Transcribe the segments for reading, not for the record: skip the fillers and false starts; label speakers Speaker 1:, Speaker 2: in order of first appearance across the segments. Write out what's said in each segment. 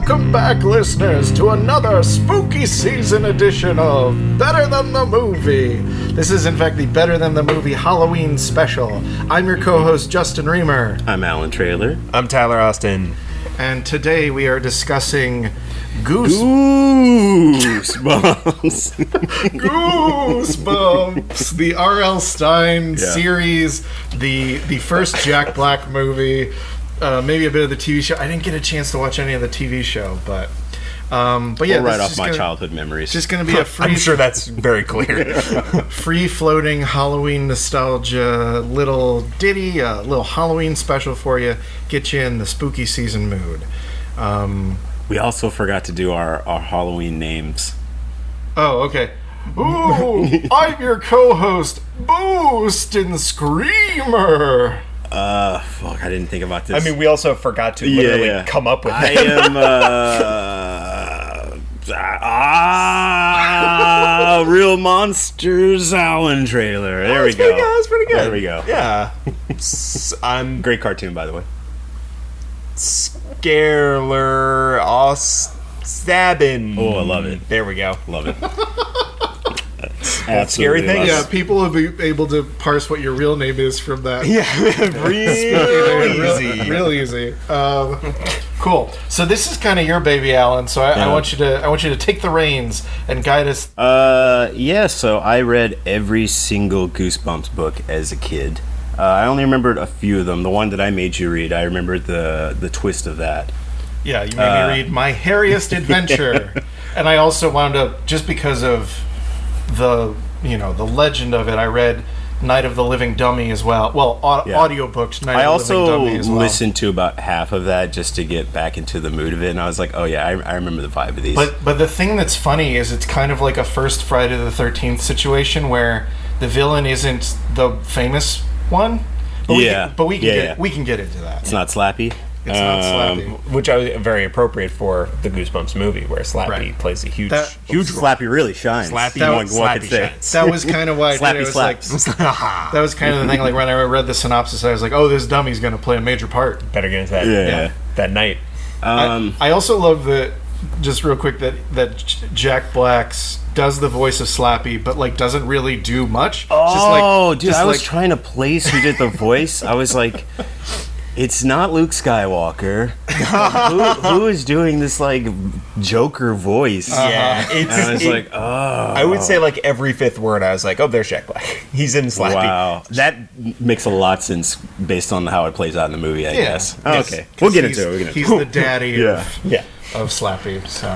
Speaker 1: Welcome back, listeners, to another spooky season edition of Better Than the Movie. This is, in fact, the Better Than the Movie Halloween special. I'm your co-host, Justin Remer.
Speaker 2: I'm Allan Traylor.
Speaker 3: I'm Tyler Austin.
Speaker 1: And today we are discussing
Speaker 2: Goosebumps.
Speaker 1: Goosebumps, the R.L. Stine series, the first Jack Black movie, maybe a bit of the TV show. I didn't get a chance to watch any of the TV show, but yeah,
Speaker 2: we'll right off my childhood memories.
Speaker 1: Just going to be a free.
Speaker 3: I'm sure that's very clear.
Speaker 1: Free-floating Halloween nostalgia, little ditty, a little Halloween special for you, get you in the spooky season mood.
Speaker 2: We also forgot to do our Halloween names.
Speaker 1: Oh, okay. Ooh, I'm your co-host, Boostin' Screamer.
Speaker 2: Fuck, I didn't think about this.
Speaker 3: I mean, we also forgot to literally come up with that.
Speaker 2: I am, Real Monsters, Allan Traylor. There we go.
Speaker 3: That's pretty good.
Speaker 2: There we go.
Speaker 3: Yeah. I'm
Speaker 2: Great cartoon, by the way.
Speaker 3: Scareler Stabbin'.
Speaker 2: Oh, I love it.
Speaker 3: There we go.
Speaker 2: Love it.
Speaker 3: That scary thing?
Speaker 1: Yeah, people will be able to parse what your real name is from that.
Speaker 3: Yeah, real easy.
Speaker 1: Cool. So this is kind of your baby, Allan. So I want you to take the reins and guide us.
Speaker 2: Yeah. So I read every single Goosebumps book as a kid. I only remembered a few of them. The one that I made you read, I remembered the twist of that.
Speaker 1: Yeah, you made me read My Hairiest Adventure, and I also wound up, just because of the legend of it, I read Night of the Living Dummy as well. Well, audiobooked Night of the Living Dummy as well.
Speaker 2: I also listened to about half of that just to get back into the mood of it, and I was like, oh yeah, I remember the vibe of these.
Speaker 1: But the thing that's funny is it's kind of like a first Friday the 13th situation where the villain isn't the famous one. But we can get into that.
Speaker 2: It's not Slappy.
Speaker 1: It's not Slappy.
Speaker 3: Which is very appropriate for the Goosebumps movie, where Slappy plays a huge role.
Speaker 2: Slappy really shines.
Speaker 3: Slappy shines.
Speaker 1: That was kind of why I did it. Was like, that was kind of the thing. Like when I read the synopsis, I was like, "Oh, this dummy's going to play a major part."
Speaker 3: Better get into that. That night.
Speaker 1: I also love that. Just real quick, that Jack Black's does the voice of Slappy, but like doesn't really do much.
Speaker 2: Oh, I was trying to place who did the voice. I was like, it's not Luke Skywalker. who is doing this like Joker voice?
Speaker 3: Yeah,
Speaker 2: I was like, oh.
Speaker 3: I would say like every fifth word, I was like, oh, there's Jack Black. He's in Slappy.
Speaker 2: Wow, that makes a lot of sense based on how it plays out in the movie. I guess. Okay,
Speaker 1: we'll get into it. He's the daddy. Of Slappy. So.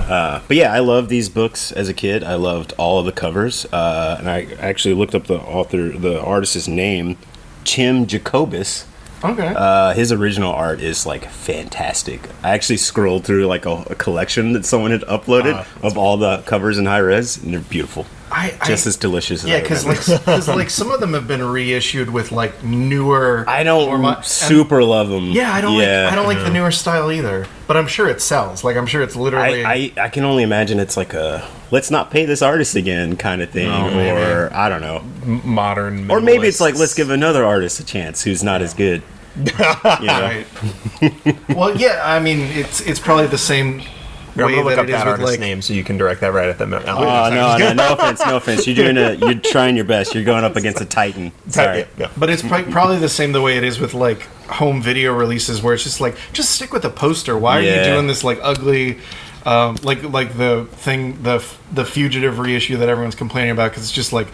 Speaker 2: But yeah, I loved these books as a kid. I loved all of the covers, and I actually looked up the artist's name, Tim Jacobus.
Speaker 1: Okay.
Speaker 2: His original art is like fantastic. I actually scrolled through like a collection that someone had uploaded of all the covers in high res, and they're beautiful. Just as delicious as
Speaker 1: because like some of them have been reissued with like newer.
Speaker 2: I don't love them.
Speaker 1: Yeah, I don't like the newer style either. But I'm sure it sells. Like I'm sure it's literally.
Speaker 2: I can only imagine it's like a let's not pay this artist again kind of thing, or I don't know,
Speaker 3: modern.
Speaker 2: Or maybe it's like let's give another artist a chance who's not as good.
Speaker 1: Right. Well, yeah. I mean, it's probably the same.
Speaker 3: I'm gonna look up that artist's name so you can direct that right at the moment.
Speaker 2: No offense. You're trying your best. You're going up against a titan. Sorry.
Speaker 1: Yeah. But it's probably the same the way it is with like home video releases, where it's just like just stick with the poster. Why are you doing this like ugly, like the thing, the Fugitive reissue that everyone's complaining about because it's just like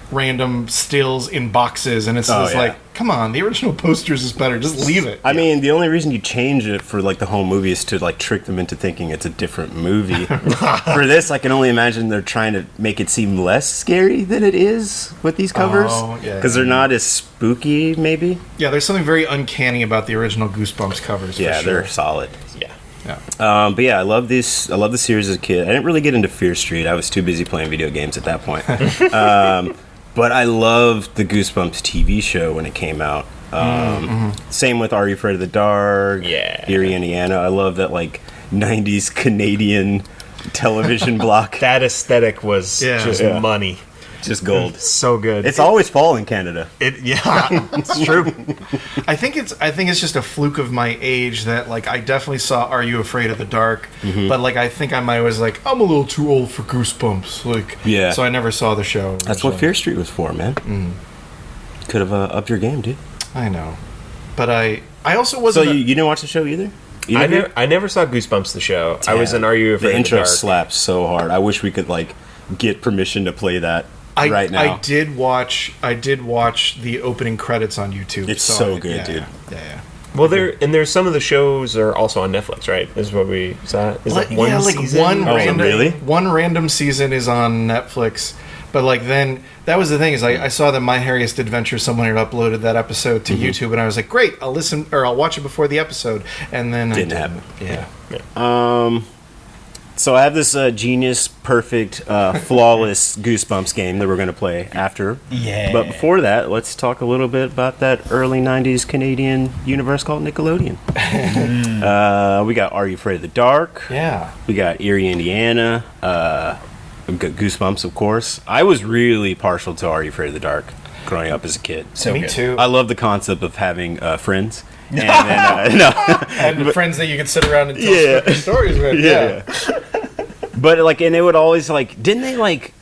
Speaker 1: random stills in boxes, and it's just like, come on, the original posters is better. Just leave it.
Speaker 2: I mean, the only reason you change it for like the home movie is to like trick them into thinking it's a different movie. For this, I can only imagine they're trying to make it seem less scary than it is with these covers, because they're not as spooky. Maybe.
Speaker 1: Yeah, there's something very uncanny about the original Goosebumps covers.
Speaker 2: Yeah, they're solid.
Speaker 1: Yeah.
Speaker 2: But yeah, I love the series as a kid. I didn't really get into Fear Street. I was too busy playing video games at that point. But I loved the Goosebumps TV show when it came out. Same with Are You Afraid of the Dark?
Speaker 3: Yeah.
Speaker 2: Erie, Indiana. I love that like 90s Canadian television block.
Speaker 3: That aesthetic was just money.
Speaker 2: Just gold.
Speaker 3: So good.
Speaker 2: It's always fall in Canada.
Speaker 3: It's true.
Speaker 1: I think it's just a fluke of my age that like I definitely saw Are You Afraid of the Dark, but like I think I might was like I'm a little too old for Goosebumps, like so I never saw the show.
Speaker 2: That's what Fear Street was for, man. Could have upped your game, dude.
Speaker 1: I know, but I also wasn't.
Speaker 2: So you didn't watch the show either?
Speaker 3: I never saw Goosebumps the show. Damn. I was in Are You Afraid
Speaker 2: the
Speaker 3: of the Dark?
Speaker 2: intro slaps so hard. I wish we could like get permission to play that right now.
Speaker 1: I did watch the opening credits on YouTube.
Speaker 2: It's so good, dude.
Speaker 1: Yeah.
Speaker 3: Well, there's some of the shows are also on Netflix, right? Is what we saw. Is like one season?
Speaker 1: One random season is on Netflix. But like then that was the thing is I saw that My Hairiest Adventure someone had uploaded that episode to YouTube and I was like great I'll watch it before the episode and then
Speaker 2: didn't happen.
Speaker 1: Yeah.
Speaker 2: So I have this genius, perfect, flawless Goosebumps game that we're going to play after.
Speaker 3: Yeah.
Speaker 2: But before that, let's talk a little bit about that early 90s Canadian universe called Nickelodeon. We got Are You Afraid of the Dark?
Speaker 1: Yeah.
Speaker 2: We got EERIE, Indiana. We've got Goosebumps, of course. I was really partial to Are You Afraid of the Dark growing up as a kid.
Speaker 3: So
Speaker 1: Me
Speaker 3: good.
Speaker 1: too.
Speaker 2: I love the concept of having friends. And then,
Speaker 1: and friends that you could sit around and tell spooky stories with. Yeah.
Speaker 2: But like, and they would always like, didn't they like?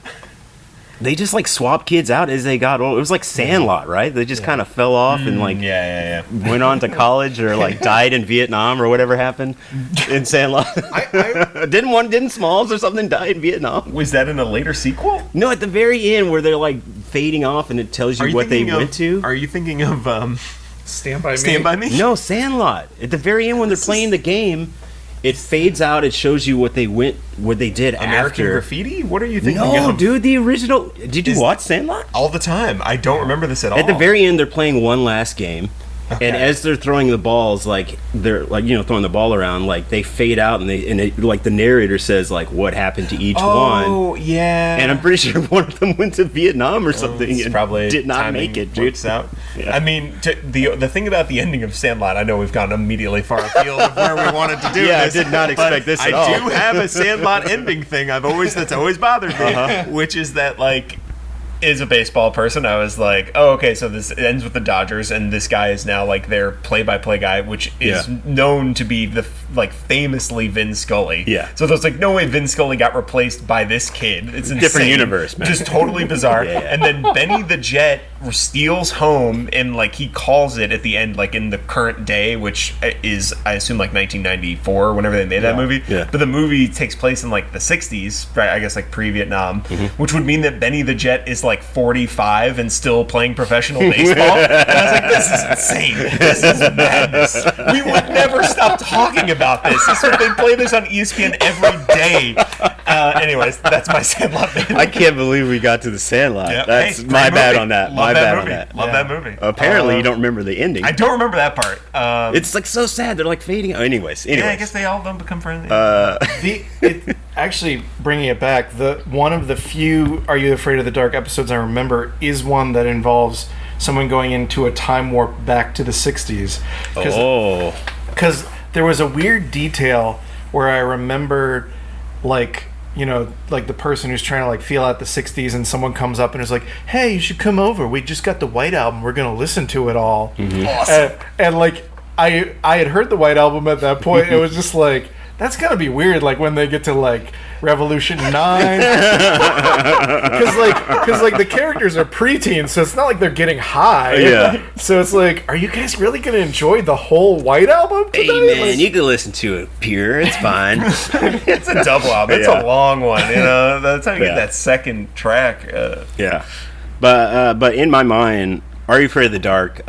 Speaker 2: They just like swap kids out as they got old. It was like Sandlot, right? They just kind of fell off and like went on to college or like died in Vietnam or whatever happened in Sandlot. Didn't Smalls or something die in Vietnam?
Speaker 3: Was that in a later sequel?
Speaker 2: No, at the very end where they're like fading off and it tells you what they went to.
Speaker 3: Are you thinking of
Speaker 1: Stand By Me?
Speaker 3: Stand By Me?
Speaker 2: No, Sandlot. At the very end when they're playing the game, it fades out. It shows you what they did
Speaker 3: American
Speaker 2: after.
Speaker 3: Graffiti? What are you thinking
Speaker 2: No,
Speaker 3: of?
Speaker 2: dude, the original. Did you watch Sandlot?
Speaker 3: All the time. I don't remember this at all.
Speaker 2: At the very end, they're playing one last game.
Speaker 3: Okay.
Speaker 2: And as they're throwing the balls, like they're like throwing the ball around, like they fade out, and they like the narrator says like what happened to each one.
Speaker 3: Oh yeah.
Speaker 2: And I'm pretty sure one of them went to Vietnam or something and
Speaker 3: probably
Speaker 2: did not make it, dude.
Speaker 3: Out. Yeah. I mean, the thing about the ending of Sandlot, I know we've gone immediately far afield of where we wanted to do this.
Speaker 2: I did not expect this at all.
Speaker 3: I do have a Sandlot ending thing. That's always bothered me, which is that like. As a baseball person, I was like, oh, okay, so this ends with the Dodgers, and this guy is now like their play-by-play guy, which is known to be the famously Vin Scully.
Speaker 2: Yeah.
Speaker 3: So there's like no way Vin Scully got replaced by this kid. It's insane.
Speaker 2: Different universe, man.
Speaker 3: Just totally bizarre. And then Benny the Jet steals home, and like he calls it at the end, like in the current day, which is I assume like 1994, whenever they made that movie.
Speaker 2: Yeah.
Speaker 3: But the movie takes place in like the 60s, right? I guess like pre-Vietnam, which would mean that Benny the Jet is like 45 and still playing professional baseball. And I was like, this is insane. This is madness. We would never stop talking about this. They play this on ESPN every day. Anyways, that's my Sandlot thing.
Speaker 2: I can't believe we got to the Sandlot.
Speaker 3: Yep.
Speaker 2: That's
Speaker 3: Hey,
Speaker 2: my
Speaker 3: great
Speaker 2: bad
Speaker 3: movie.
Speaker 2: on that.
Speaker 3: Love
Speaker 2: My
Speaker 3: that
Speaker 2: bad
Speaker 3: movie.
Speaker 2: on that.
Speaker 3: Love that movie.
Speaker 2: Apparently, you don't remember the ending.
Speaker 3: I don't remember that part.
Speaker 2: It's like so sad. They're like fading out. Anyways.
Speaker 3: Yeah, I guess they all don't become friendly.
Speaker 1: Actually, bringing it back, one of the few Are You Afraid of the Dark episodes I remember is one that involves someone going into a time warp back to the 60s. Because there was a weird detail where I remember, like the person who's trying to like feel out the 60s and someone comes up and is like, hey, you should come over. We just got the White Album. We're going to listen to it all.
Speaker 3: Awesome.
Speaker 1: And like, I had heard the White Album at that point. It was just like, that's gotta be weird, like when they get to like Revolution 9, because like the characters are preteens, so it's not like they're getting high.
Speaker 2: Yeah.
Speaker 1: So it's like, are you guys really gonna enjoy the whole White Album today?
Speaker 2: Hey man, you can listen to it pure. It's fine.
Speaker 3: It's a double album. It's a long one. That's how you get that second track.
Speaker 2: But in my mind, Are You Afraid of the Dark?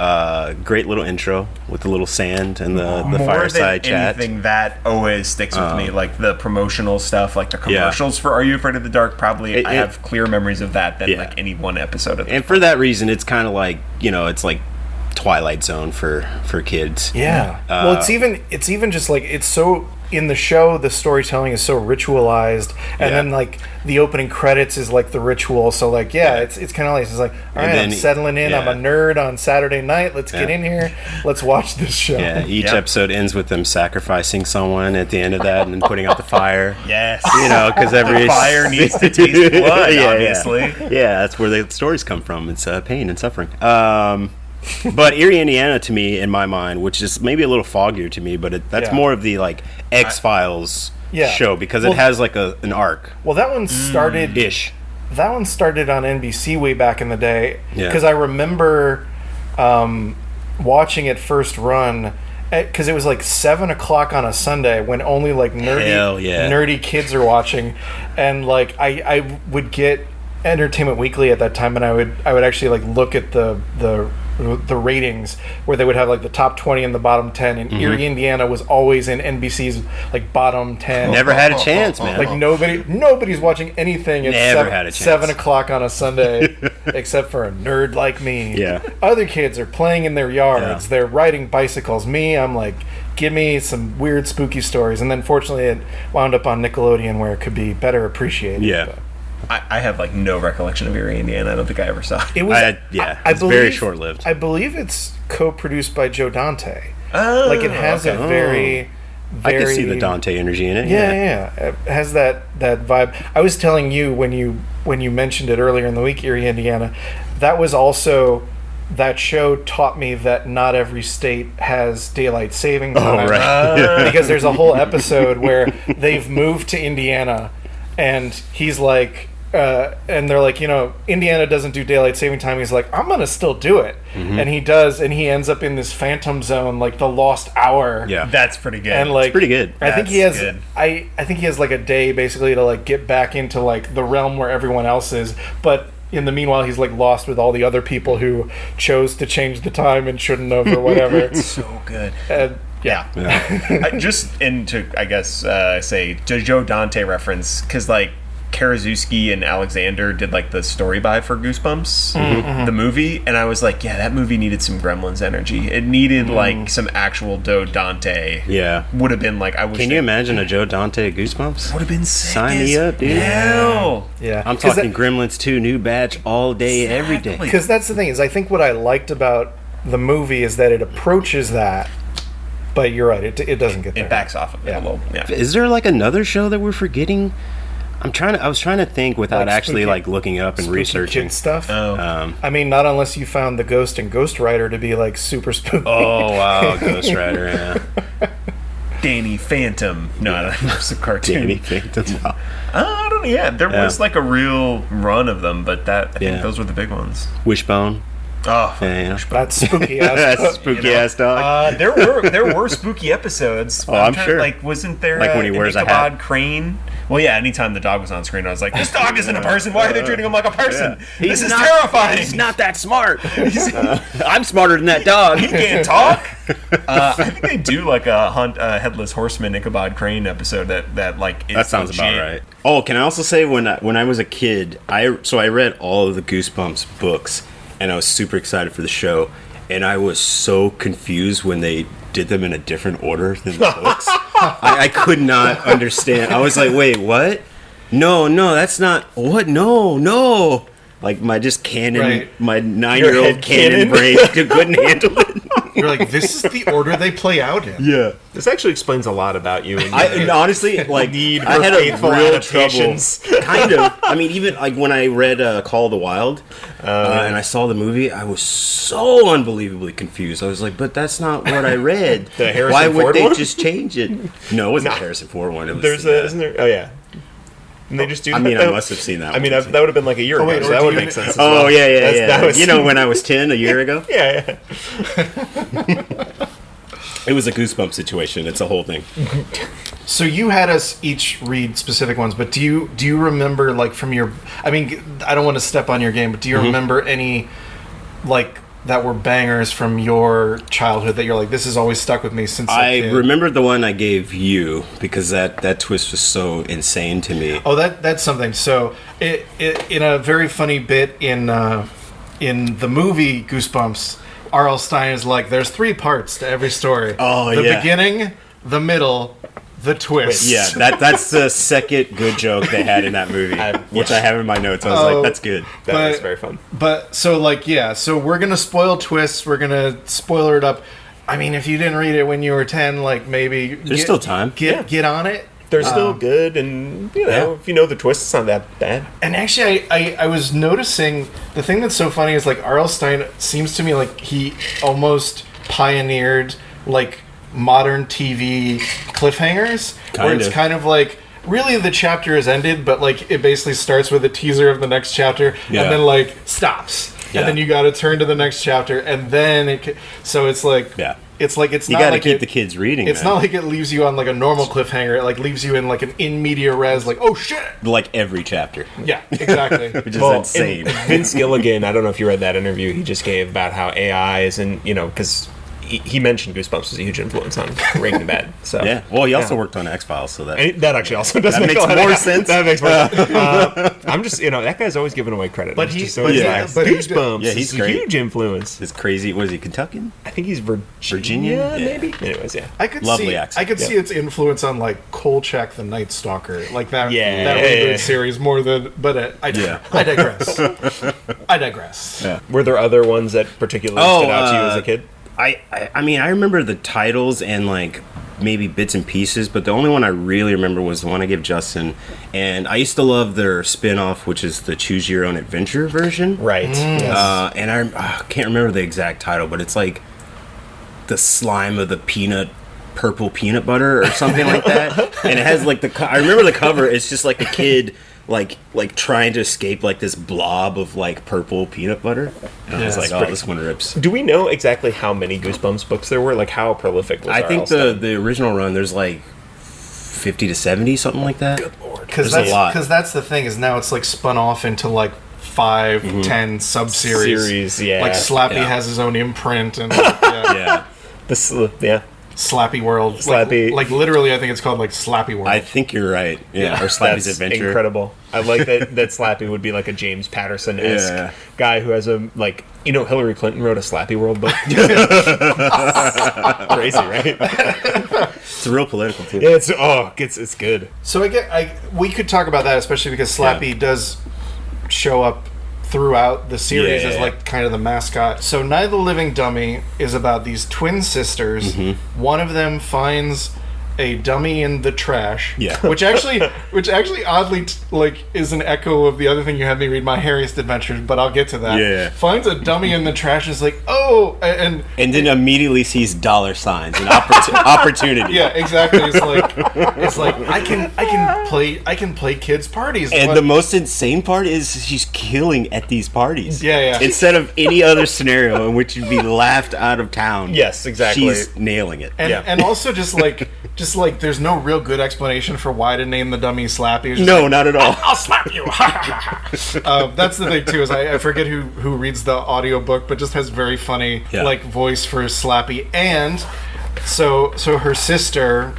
Speaker 2: Great little intro with the little sand and the fireside chat.
Speaker 3: Anything that always sticks with me, like the promotional stuff, like the commercials for Are You Afraid of the Dark. Probably I have clearer memories of that than like any one episode of it.
Speaker 2: And for that reason, it's kind of like it's like Twilight Zone for kids.
Speaker 1: Yeah. Well, it's even just like it's so in the show, the storytelling is so ritualized, and then like the opening credits is like the ritual. So like, it's kind of like, it's like, all right, I'm settling in. I'm a nerd on Saturday night. Let's get in here. Let's watch this show.
Speaker 2: Yeah, each episode ends with them sacrificing someone at the end of that and then putting out the fire.
Speaker 3: Yes,
Speaker 2: because every
Speaker 3: fire needs to taste blood. Obviously,
Speaker 2: that's where the stories come from. It's pain and suffering. But Erie, Indiana, to me, in my mind, which is maybe a little foggier to me, but that's more of the like X-Files show because it has like an arc.
Speaker 1: Well, that one started That one started on NBC way back in the day because I remember watching it first run because it was like 7 o'clock on a Sunday when only like nerdy kids are watching, and like I would get Entertainment Weekly at that time, and I would actually like look at the ratings where they would have like the top 20 and the bottom 10, and Erie, Indiana was always in NBC's like bottom 10.
Speaker 2: Never had a chance, man.
Speaker 1: Like nobody's watching anything at 7 o'clock on a Sunday except for a nerd like me.
Speaker 2: Yeah.
Speaker 1: Other kids are playing in their yards. They're riding bicycles. Me, I'm like, give me some weird spooky stories. And then fortunately it wound up on Nickelodeon where it could be better appreciated.
Speaker 2: Yeah.
Speaker 1: But
Speaker 3: I have like no recollection of Erie, Indiana. I don't think I ever saw it.
Speaker 1: It was
Speaker 2: it's very short-lived.
Speaker 1: I believe it's co-produced by Joe Dante. Like it has a very
Speaker 2: I can see the Dante energy in it.
Speaker 1: Yeah. It has that vibe. I was telling you when you mentioned it earlier in the week, Erie, Indiana, that was also that show taught me that not every state has daylight saving time.
Speaker 2: Oh, right.
Speaker 1: Because there's a whole episode where they've moved to Indiana, and he's like, and they're like, Indiana doesn't do daylight saving time. He's like, I'm gonna still do it, and he does, and he ends up in this phantom zone, like the lost hour.
Speaker 2: Yeah,
Speaker 3: that's pretty good.
Speaker 1: And like,
Speaker 2: it's pretty good.
Speaker 1: I think he has. I think he has like a day basically to like get back into like the realm where everyone else is, but in the meanwhile, he's like lost with all the other people who chose to change the time and shouldn't have or whatever.
Speaker 3: It's so good. Just into, I guess, say the Joe Dante reference, because like Karaszewski and Alexander did like the story by for Goosebumps, the movie, and I was like, that movie needed some Gremlins energy. It needed like some actual Joe Dante.
Speaker 2: Yeah,
Speaker 3: would have been like, I wish.
Speaker 2: Can you imagine a Joe Dante Goosebumps?
Speaker 3: Would have been sick.
Speaker 2: Sign me up, dude.
Speaker 1: Yeah.
Speaker 2: I'm talking Gremlins 2 new batch all day, every day.
Speaker 1: Because that's the thing is, I think what I liked about the movie is that it approaches that. But you're right, it doesn't get there.
Speaker 3: It backs off of it a little. Yeah.
Speaker 2: Is there like another show that we're forgetting? I was trying to think without actually
Speaker 1: spooky,
Speaker 2: like looking up and researching
Speaker 1: kid stuff.
Speaker 3: Oh.
Speaker 1: I mean, not unless you found the Ghost and Ghost Rider to be like super spooky.
Speaker 2: Oh wow, Ghost Rider, yeah.
Speaker 3: Danny Phantom. No, that's a cartoon.
Speaker 2: Danny Phantom. Wow.
Speaker 3: I don't know. Yeah, there was like a real run of them, but I think those were the big ones.
Speaker 2: Wishbone.
Speaker 3: Oh,
Speaker 1: that's spooky ass.
Speaker 2: That's spooky ass dog.
Speaker 3: There were spooky episodes.
Speaker 2: Oh, I'm sure.
Speaker 3: Like, wasn't there
Speaker 2: like when he wears a hat?
Speaker 3: Crane? Well, yeah. Anytime the dog was on screen, I was like, "This dog isn't a person. Why are they treating him like a person?
Speaker 2: Yeah.
Speaker 3: This is terrifying."
Speaker 2: He's not that smart. I'm smarter than that dog.
Speaker 3: He can't talk. I think they do like a Headless Horseman Ichabod Crane episode that like is
Speaker 2: that sounds
Speaker 3: legit.
Speaker 2: about right. Oh, can I also say when I was a kid, I read all of the Goosebumps books. And I was super excited for the show, and I was so confused when they did them in a different order than the books. I could not understand. I was like, wait, what? No, that's not... What? No. Like, my 9-year-old canon brain couldn't handle it.
Speaker 1: You're like, this is the order they play out in.
Speaker 2: Yeah.
Speaker 4: This actually explains a lot about you.
Speaker 2: And honestly, like, I had a real trouble. Kind of. I mean, even like when I read Call of the Wild and I saw the movie, I was so unbelievably confused. I was like, but that's not what I read.
Speaker 4: The Harrison
Speaker 2: Why would
Speaker 4: Ford
Speaker 2: they
Speaker 4: one?
Speaker 2: just change it? No, it wasn't the Harrison Ford one. It was,
Speaker 4: isn't there? Oh, yeah. And they just do that.
Speaker 2: I mean, I must have seen that one.
Speaker 4: I mean, that would have been like a year ago, so that would make sense as
Speaker 2: Oh,
Speaker 4: well.
Speaker 2: yeah.
Speaker 4: That was,
Speaker 2: when I was 10 a year ago?
Speaker 4: Yeah.
Speaker 2: It was a Goosebump situation. It's a whole thing.
Speaker 1: So you had us each read specific ones, but do you remember, like, from your... I mean, I don't want to step on your game, but do you remember any, like, that were bangers from your childhood that you're like, this has always stuck with me since
Speaker 2: I remembered the one I gave you because that twist was so insane to me.
Speaker 1: Oh, that's something. So it in a very funny bit in the movie Goosebumps, R.L. Stine is like, there's 3 parts to every story.
Speaker 2: Oh,
Speaker 1: the beginning, the middle, the twist.
Speaker 2: Yeah, that's the second good joke they had in that movie, which I have in my notes. I was like, that's good.
Speaker 4: That was very fun.
Speaker 1: But so so we're gonna spoil twists. We're gonna spoiler it up. I mean, if you didn't read it when you were 10, like maybe
Speaker 2: there's still time.
Speaker 1: Get on it.
Speaker 4: They're still good, and if you know the twist, it's not that bad.
Speaker 1: And actually, I was noticing the thing that's so funny is like R.L. Stine seems to me like he almost pioneered like modern TV cliffhangers, where it's kind of like really the chapter is ended, but like it basically starts with a teaser of the next chapter, and then like stops, and then you got to turn to the next chapter, and then so it's like It's like it's
Speaker 2: you
Speaker 1: not
Speaker 2: gotta
Speaker 1: like
Speaker 2: keep the kids reading.
Speaker 1: It's not like it leaves you on like a normal cliffhanger. It like leaves you in like an in media res, like oh shit,
Speaker 2: like every chapter.
Speaker 1: Yeah, exactly.
Speaker 2: Which is insane.
Speaker 4: Vince Gilligan, I don't know if you read that interview he just gave about how AI is, and because he mentioned Goosebumps was a huge influence on Breaking Bad. So
Speaker 2: yeah, well, he also worked on X-Files, so that
Speaker 4: actually also does make
Speaker 2: makes more sense.
Speaker 4: That makes more sense. I'm just that guy's always giving away credit.
Speaker 1: But
Speaker 4: Goosebumps,
Speaker 2: he's
Speaker 4: is
Speaker 2: great.
Speaker 4: a huge influence.
Speaker 2: It's crazy. Was he Kentuckian?
Speaker 4: I think he's Virginia, maybe. Anyways, yeah,
Speaker 1: I could
Speaker 2: Lovely
Speaker 1: see
Speaker 2: accent.
Speaker 1: I could see its influence on like Kolchak the Night Stalker, like that
Speaker 4: that
Speaker 1: reboot series more than. But I digress. I digress.
Speaker 2: Yeah.
Speaker 4: Were there other ones that particularly stood out to you as a kid?
Speaker 2: I mean, I remember the titles and like maybe bits and pieces, but the only one I really remember was the one I gave Justin. And I used to love their spin-off, which is the Choose Your Own Adventure version.
Speaker 4: Right. Yes.
Speaker 2: And I can't remember the exact title, but it's like the slime of the purple peanut butter or something like that. And it has like I remember the cover. It's just like a kid like trying to escape like this blob of like purple peanut butter. And I was like, oh, this one rips.
Speaker 4: Do we know exactly how many Goosebumps books there were? Like how prolific was
Speaker 2: I think the original run there's like 50 to 70, something like that.
Speaker 4: Good lord.
Speaker 1: Because that's the thing is now it's like spun off into like 5, 10 sub-series. Like Slappy has his own imprint and Slappy World.
Speaker 4: Slappy.
Speaker 1: Like literally, I think it's called like Slappy World.
Speaker 2: I think you're right. Yeah. Or Slappy's Adventure.
Speaker 4: Incredible. I like that Slappy would be like a James Patterson-esque guy who has a, like, Hillary Clinton wrote a Slappy World book. Crazy, right?
Speaker 2: It's real political, too.
Speaker 4: Yeah, it's good.
Speaker 1: So we could talk about that, especially because Slappy does show up throughout the series as like kind of the mascot. So Night of the Living Dummy is about these twin sisters. Mm-hmm. One of them finds a dummy in the trash. Yeah. which actually oddly is an echo of the other thing you had me read, My Hairiest Adventures, but I'll get to that. Yeah. Finds a dummy in the trash and is like, oh, and
Speaker 2: then immediately sees dollar signs and opportunity.
Speaker 1: Yeah, exactly. It's like I can play kids parties.
Speaker 2: And the most insane part is she's killing at these parties.
Speaker 1: Yeah.
Speaker 2: Instead of any other scenario in which you'd be laughed out of town.
Speaker 4: Yes, exactly.
Speaker 2: She's nailing it.
Speaker 1: And also just like there's no real good explanation for why to name the dummy Slappy.
Speaker 2: No, not at all.
Speaker 1: I'll slap you. That's the thing too, is I forget who reads the audiobook, but just has very funny voice for Slappy. And so her sister,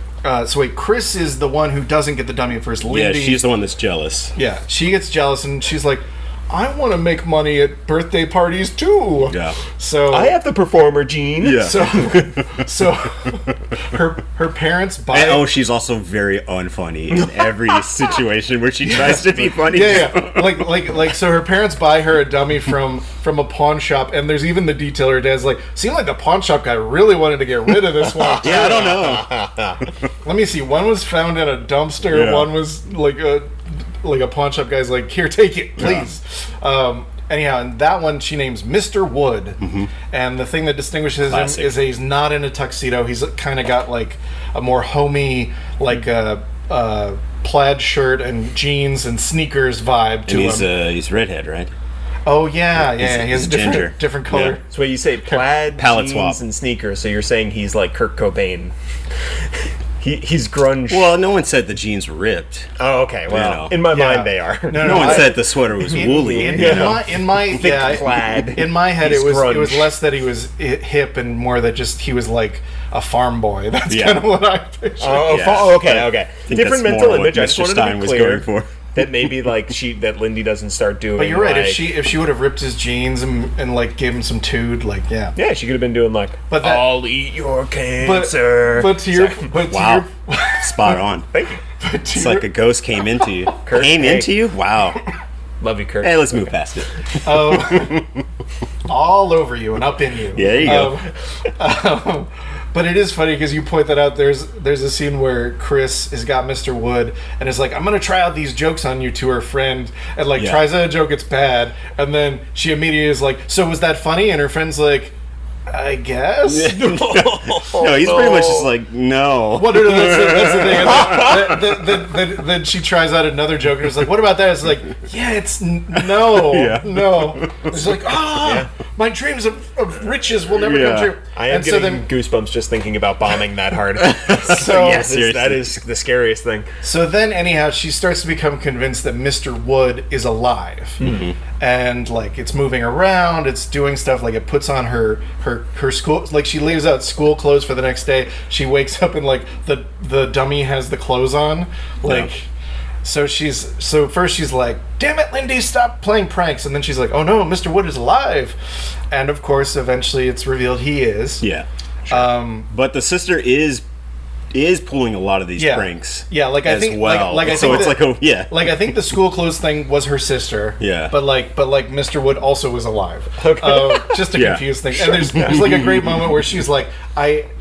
Speaker 1: Chris is the one who doesn't get the dummy at first. Lindy,
Speaker 2: yeah, she's the one that's jealous.
Speaker 1: Yeah, she gets jealous and she's like, I want to make money at birthday parties too. Yeah. So
Speaker 4: I have the performer gene.
Speaker 2: Yeah.
Speaker 1: So her parents buy.
Speaker 2: And, she's also very unfunny in every situation where she tries to be funny.
Speaker 1: Yeah. Like so her parents buy her a dummy from a pawn shop, and there's even the detail her dad's like, seemed like the pawn shop guy really wanted to get rid of this one.
Speaker 2: Yeah, I don't know.
Speaker 1: Let me see. One was found in a dumpster. Yeah. One was like a pawn shop guy's like, here, take it, please. Yeah. Anyhow, and that one she names Mr. Wood. Mm-hmm. And the thing that distinguishes him is that he's not in a tuxedo. He's kind of got like a more homey, like plaid shirt and jeans and sneakers vibe to him.
Speaker 2: He's redhead, right?
Speaker 1: Oh yeah. He has a different color.
Speaker 4: Yeah. So when you say plaid, jeans, swap, and sneakers, so you're saying he's like Kurt Cobain. He's grunge.
Speaker 2: Well, no one said the jeans were ripped.
Speaker 4: Oh, okay. Well, in my mind, they are.
Speaker 2: No one said the sweater was woolly.
Speaker 1: In my head, it was less that he was hip and more that just he was like a farm boy. That's kind of what I pictured.
Speaker 4: Okay. Different mental image. I just wanted to be clear. that maybe like that Lindy doesn't start doing.
Speaker 1: But you're right.
Speaker 4: Like,
Speaker 1: If she would have ripped his jeans and like gave him some tood, like
Speaker 4: yeah, she could have been doing like,
Speaker 1: But that-
Speaker 4: I'll eat your cancer.
Speaker 1: but to your
Speaker 2: Wow. Spot on.
Speaker 4: Thank you.
Speaker 2: It's like a ghost came into you.
Speaker 4: Kurt,
Speaker 2: Came
Speaker 4: hey.
Speaker 2: into you? Wow.
Speaker 4: Love you, Kurt.
Speaker 2: Hey, let's move past it.
Speaker 1: all over you and up in you.
Speaker 2: Yeah, there you go.
Speaker 1: But it is funny because you point that out. There's a scene where Chris has got Mr. Wood and is like, I'm gonna try out these jokes on you to her friend, and like tries out a joke, it's bad, and then she immediately is like, so was that funny? And her friend's like, I guess.
Speaker 2: No, he's pretty much just like, no.
Speaker 1: Well, no, that's the thing. Then she tries out another joke and it's like, what about that? It's like, yeah, it's no. It's like, my dreams of riches will never come true.
Speaker 4: I am getting goosebumps just thinking about bombing that hard.
Speaker 1: So
Speaker 2: Yes, seriously.
Speaker 4: That is the scariest thing.
Speaker 1: So then, anyhow, she starts to become convinced that Mr. Wood is alive, and like it's moving around, it's doing stuff. Like it puts on her school, like she leaves out school clothes for the next day. She wakes up and like the dummy has the clothes on, like. Yeah. So first she's like, damn it, Lindy, stop playing pranks. And then she's like, oh no, Mr. Wood is alive. And of course, eventually it's revealed he is.
Speaker 2: Yeah. But the sister is pulling a lot of these pranks.
Speaker 1: Yeah, like I think,
Speaker 2: well.
Speaker 1: like I
Speaker 2: so
Speaker 1: think
Speaker 2: it's
Speaker 1: that, like I think the school clothes thing was her sister.
Speaker 2: Yeah.
Speaker 1: But like Mr. Wood also was alive.
Speaker 3: Okay.
Speaker 1: Just to confuse things. And there's like a great moment where she's like,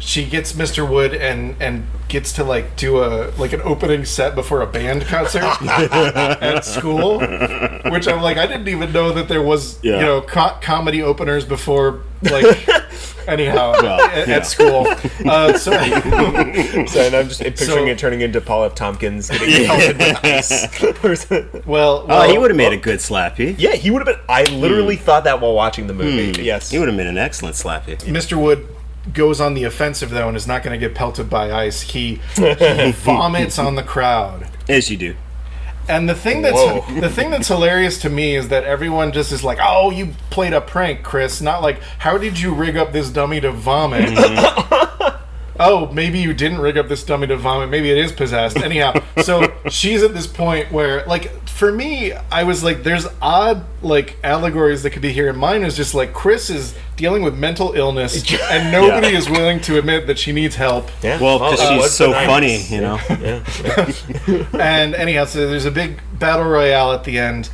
Speaker 1: she gets Mr. Wood and gets to like do an opening set before a band concert at school, which I'm like, I didn't even know that there was comedy openers before like. Anyhow, at school. So
Speaker 4: and I'm just picturing it turning into Paul F. Tompkins getting pelted with ice.
Speaker 1: well,
Speaker 2: he would have made a good Slappy.
Speaker 4: Yeah, he would have been. I literally thought that while watching the movie. Yes.
Speaker 2: He would have been an excellent Slappy.
Speaker 1: Mr. Wood goes on the offensive, though, and is not going to get pelted by ice. He vomits on the crowd.
Speaker 2: As you do.
Speaker 1: And the thing that's hilarious to me is that everyone just is like, "Oh, you played a prank, Chris." Not like, "How did you rig up this dummy to vomit?" Oh, maybe you didn't rig up this dummy to vomit. Maybe it is possessed. Anyhow, so she's at this point where, like, for me, I was like, there's odd, like, allegories that could be here. And mine is just like, Chris is dealing with mental illness, and nobody is willing to admit that she needs help.
Speaker 4: Yeah.
Speaker 2: Well, because she's so funny, you know.
Speaker 1: And anyhow, so there's a big battle royale at the end.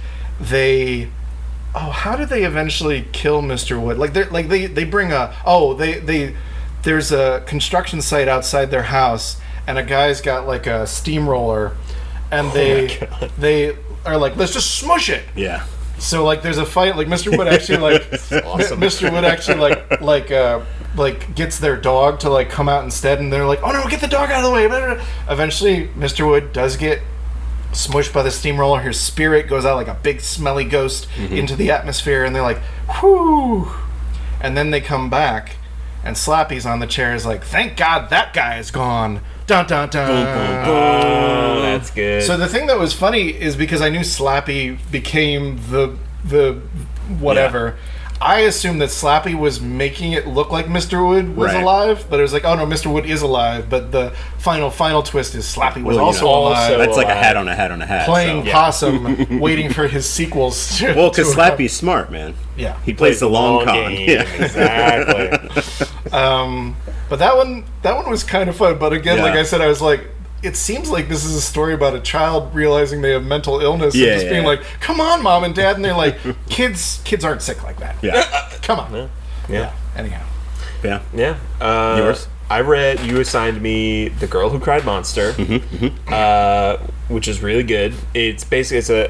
Speaker 1: How did they eventually kill Mr. Wood? They bring there's a construction site outside their house, and a guy's got like a steamroller, and they are like, let's just smush it.
Speaker 2: Yeah.
Speaker 1: So like there's a fight. Like Mr. Wood actually like
Speaker 4: awesome.
Speaker 1: Mr. Wood actually like gets their dog to like come out instead, and they're like, oh no, get the dog out of the way. Eventually, Mr. Wood does get smushed by the steamroller. His spirit goes out like a big smelly ghost into the atmosphere, and they're like, whew. And then they come back. And Slappy's on the chair is like, thank God that guy is gone. Dun dun dun.
Speaker 4: Oh, that's good.
Speaker 1: So the thing that was funny is because I knew Slappy became the whatever. Yeah. I assumed that Slappy was making it look like Mr. Wood was alive, but it was like, oh no, Mr. Wood is alive. But the final twist is Slappy was also alive.
Speaker 2: That's like a hat on a hat on a hat.
Speaker 1: Playing possum, waiting for his sequels.
Speaker 2: Well, because Slappy's smart, man.
Speaker 1: Yeah,
Speaker 2: he plays the long con.
Speaker 4: Game.
Speaker 2: Yeah,
Speaker 4: exactly.
Speaker 1: But that one was kind of fun. But again, like I said, I was like, it seems like this is a story about a child realizing they have mental illness and just being like, come on, Mom and Dad. And they're like, kids aren't sick like that.
Speaker 2: Yeah.
Speaker 1: Come on.
Speaker 4: Yeah.
Speaker 1: Anyhow.
Speaker 2: Yeah. Yours?
Speaker 4: I read, you assigned me The Girl Who Cried Monster, which is really good. It's basically,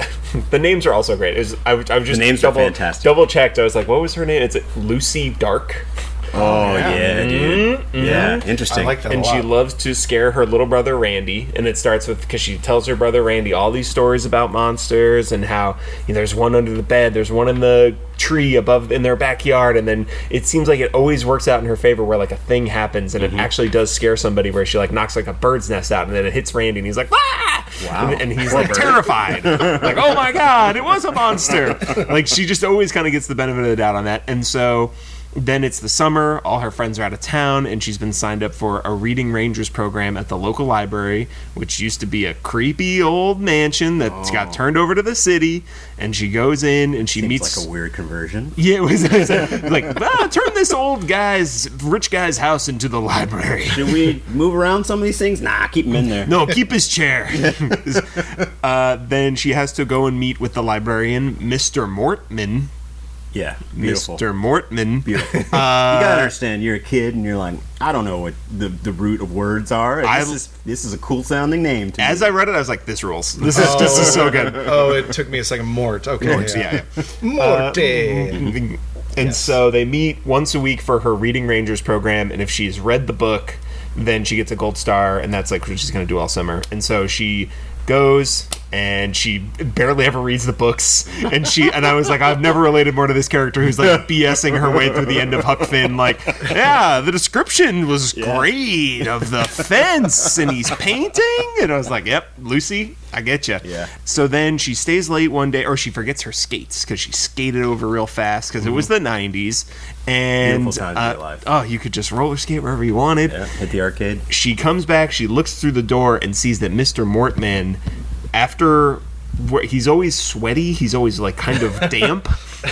Speaker 4: the names are also great. I was just
Speaker 2: the names are fantastic.
Speaker 4: Double checked. I was like, what was her name? It's Lucy Dark.
Speaker 2: Oh, yeah, dude. Yeah, interesting.
Speaker 1: I like that
Speaker 4: and
Speaker 1: a lot.
Speaker 4: she loves to scare her little brother Randy, and it starts with, because she tells her brother Randy all these stories about monsters and how there's one under the bed, there's one in the tree above in their backyard, and then it seems like it always works out in her favor where like a thing happens and it actually does scare somebody, where she like knocks like a bird's nest out and then it hits Randy and he's like, ah!
Speaker 2: Wow.
Speaker 4: And he's like terrified, like, oh my god, it was a monster. Like she just always kind of gets the benefit of the doubt on that. And so Then it's the summer, all her friends are out of town, and she's been signed up for a Reading Rangers program at the local library, which used to be a creepy old mansion that's got turned over to the city, and she goes in and she
Speaker 2: Seems
Speaker 4: meets...
Speaker 2: like a weird conversion.
Speaker 4: Yeah, it was like, turn this rich guy's house into the library.
Speaker 2: Should we move around some of these things? Nah, keep him in there.
Speaker 4: No, keep his chair. Then she has to go and meet with the librarian, Mr. Mortman.
Speaker 2: Yeah, beautiful.
Speaker 4: Mr. Mortman.
Speaker 2: Beautiful. You gotta understand, you're a kid and you're like, I don't know what the root of words are. This is a cool sounding name to me.
Speaker 4: As I read it, I was like, this rules. This is so good.
Speaker 1: Oh, it took me a second. Mort. Okay.
Speaker 4: Mort, yeah.
Speaker 1: Morte.
Speaker 4: And so they meet once a week for her Reading Rangers program, and if she's read the book, then she gets a gold star, and that's like what she's going to do all summer. And so she goes, and she barely ever reads the books, and I was like, I've never related more to this character who's like BSing her way through the end of Huck Finn, like, yeah, the description was great of the fence, and he's painting, and I was like, yep, Lucy, I get you.
Speaker 2: Yeah.
Speaker 4: So then she stays late one day, or she forgets her skates because she skated over real fast because it was the 90s, and
Speaker 2: Beautiful time to be alive.
Speaker 4: oh, you could just roller skate wherever you wanted.
Speaker 2: Yeah, hit the arcade.
Speaker 4: She comes back, she looks through the door and sees that Mr. Mortman, after he's always sweaty, he's always like kind of damp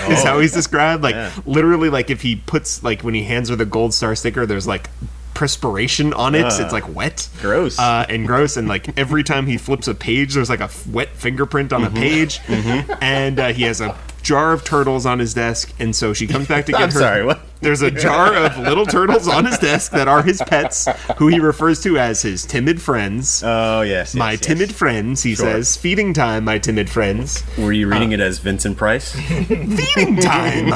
Speaker 4: is how he's described, like literally, like if he puts, like when he hands her the gold star sticker, there's like perspiration on it. It's like wet, gross, and like every time he flips a page, there's like a wet fingerprint on a page. And he has a jar of turtles on his desk, and so she comes back to get
Speaker 2: what?
Speaker 4: There's a jar of little turtles on his desk that are his pets, who he refers to as his timid friends.
Speaker 2: Oh, yes.
Speaker 4: My timid friends, he says. Feeding time, my timid friends.
Speaker 2: Were you reading it as Vincent Price?
Speaker 4: Feeding time,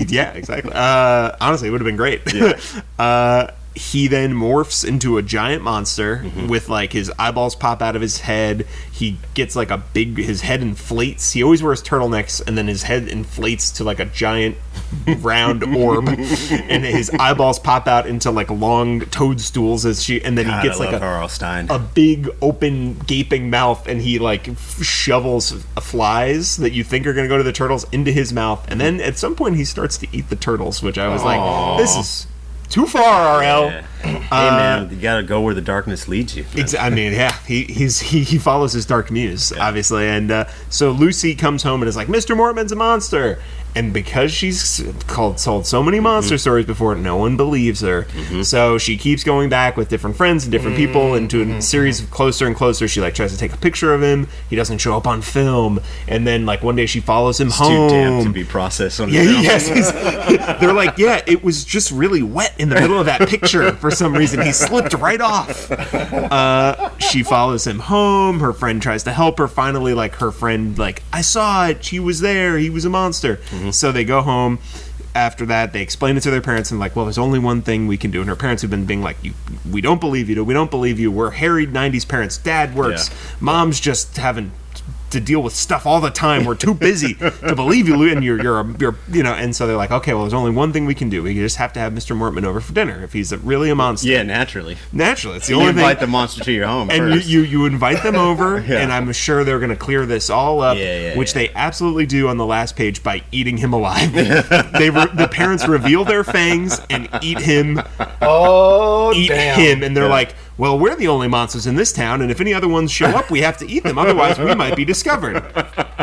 Speaker 4: yeah, exactly. Honestly, it would have been great. Yeah. He then morphs into a giant monster with like his eyeballs pop out of his head. He gets like his head inflates. He always wears turtlenecks, and then his head inflates to like a giant round orb, and his eyeballs pop out into like long toadstools and then he gets like a big open gaping mouth, and he like shovels flies that you think are going to go to the turtles into his mouth, and then at some point he starts to eat the turtles, which I was like, this is too far, RL.
Speaker 2: Yeah. Hey man, you gotta go where the darkness leads you.
Speaker 4: I mean, yeah, he follows his dark muse, obviously, and so Lucy comes home and is like, Mr. Mortman's a monster, and because she's told so many monster stories before, no one believes her. So she keeps going back with different friends and different people into a series of closer and closer. She like tries to take a picture of him. He doesn't show up on film, and then like one day she follows him home.
Speaker 2: Too damp to be processed on film.
Speaker 4: Yes. They're like, yeah, it was just really wet in the middle of that picture for some reason. He slipped right off. She follows him home. Her friend tries to help her. Finally, like her friend, like, I saw it. He was there. He was a monster. So they go home. After that, they explain it to their parents and like, well, there's only one thing we can do. And her parents have been being like, we don't believe you. We don't believe you. We're harried 90s parents. Dad works. Yeah. Mom's just having to deal with stuff all the time. We're too busy to believe you, and you're you know. And so they're like, okay, well, there's only one thing we can do. We just have to have Mr. Mortman over for dinner if he's really a monster.
Speaker 2: Yeah, naturally.
Speaker 4: It's the
Speaker 2: you
Speaker 4: only thing.
Speaker 2: Invite the monster to your home,
Speaker 4: and
Speaker 2: first.
Speaker 4: you invite them over, and I'm sure they're going to clear this all up, which they absolutely do on the last page by eating him alive. The parents reveal their fangs and eat him. Him, and they're like, well, we're the only monsters in this town, and if any other ones show up, we have to eat them. Otherwise, we might be discovered.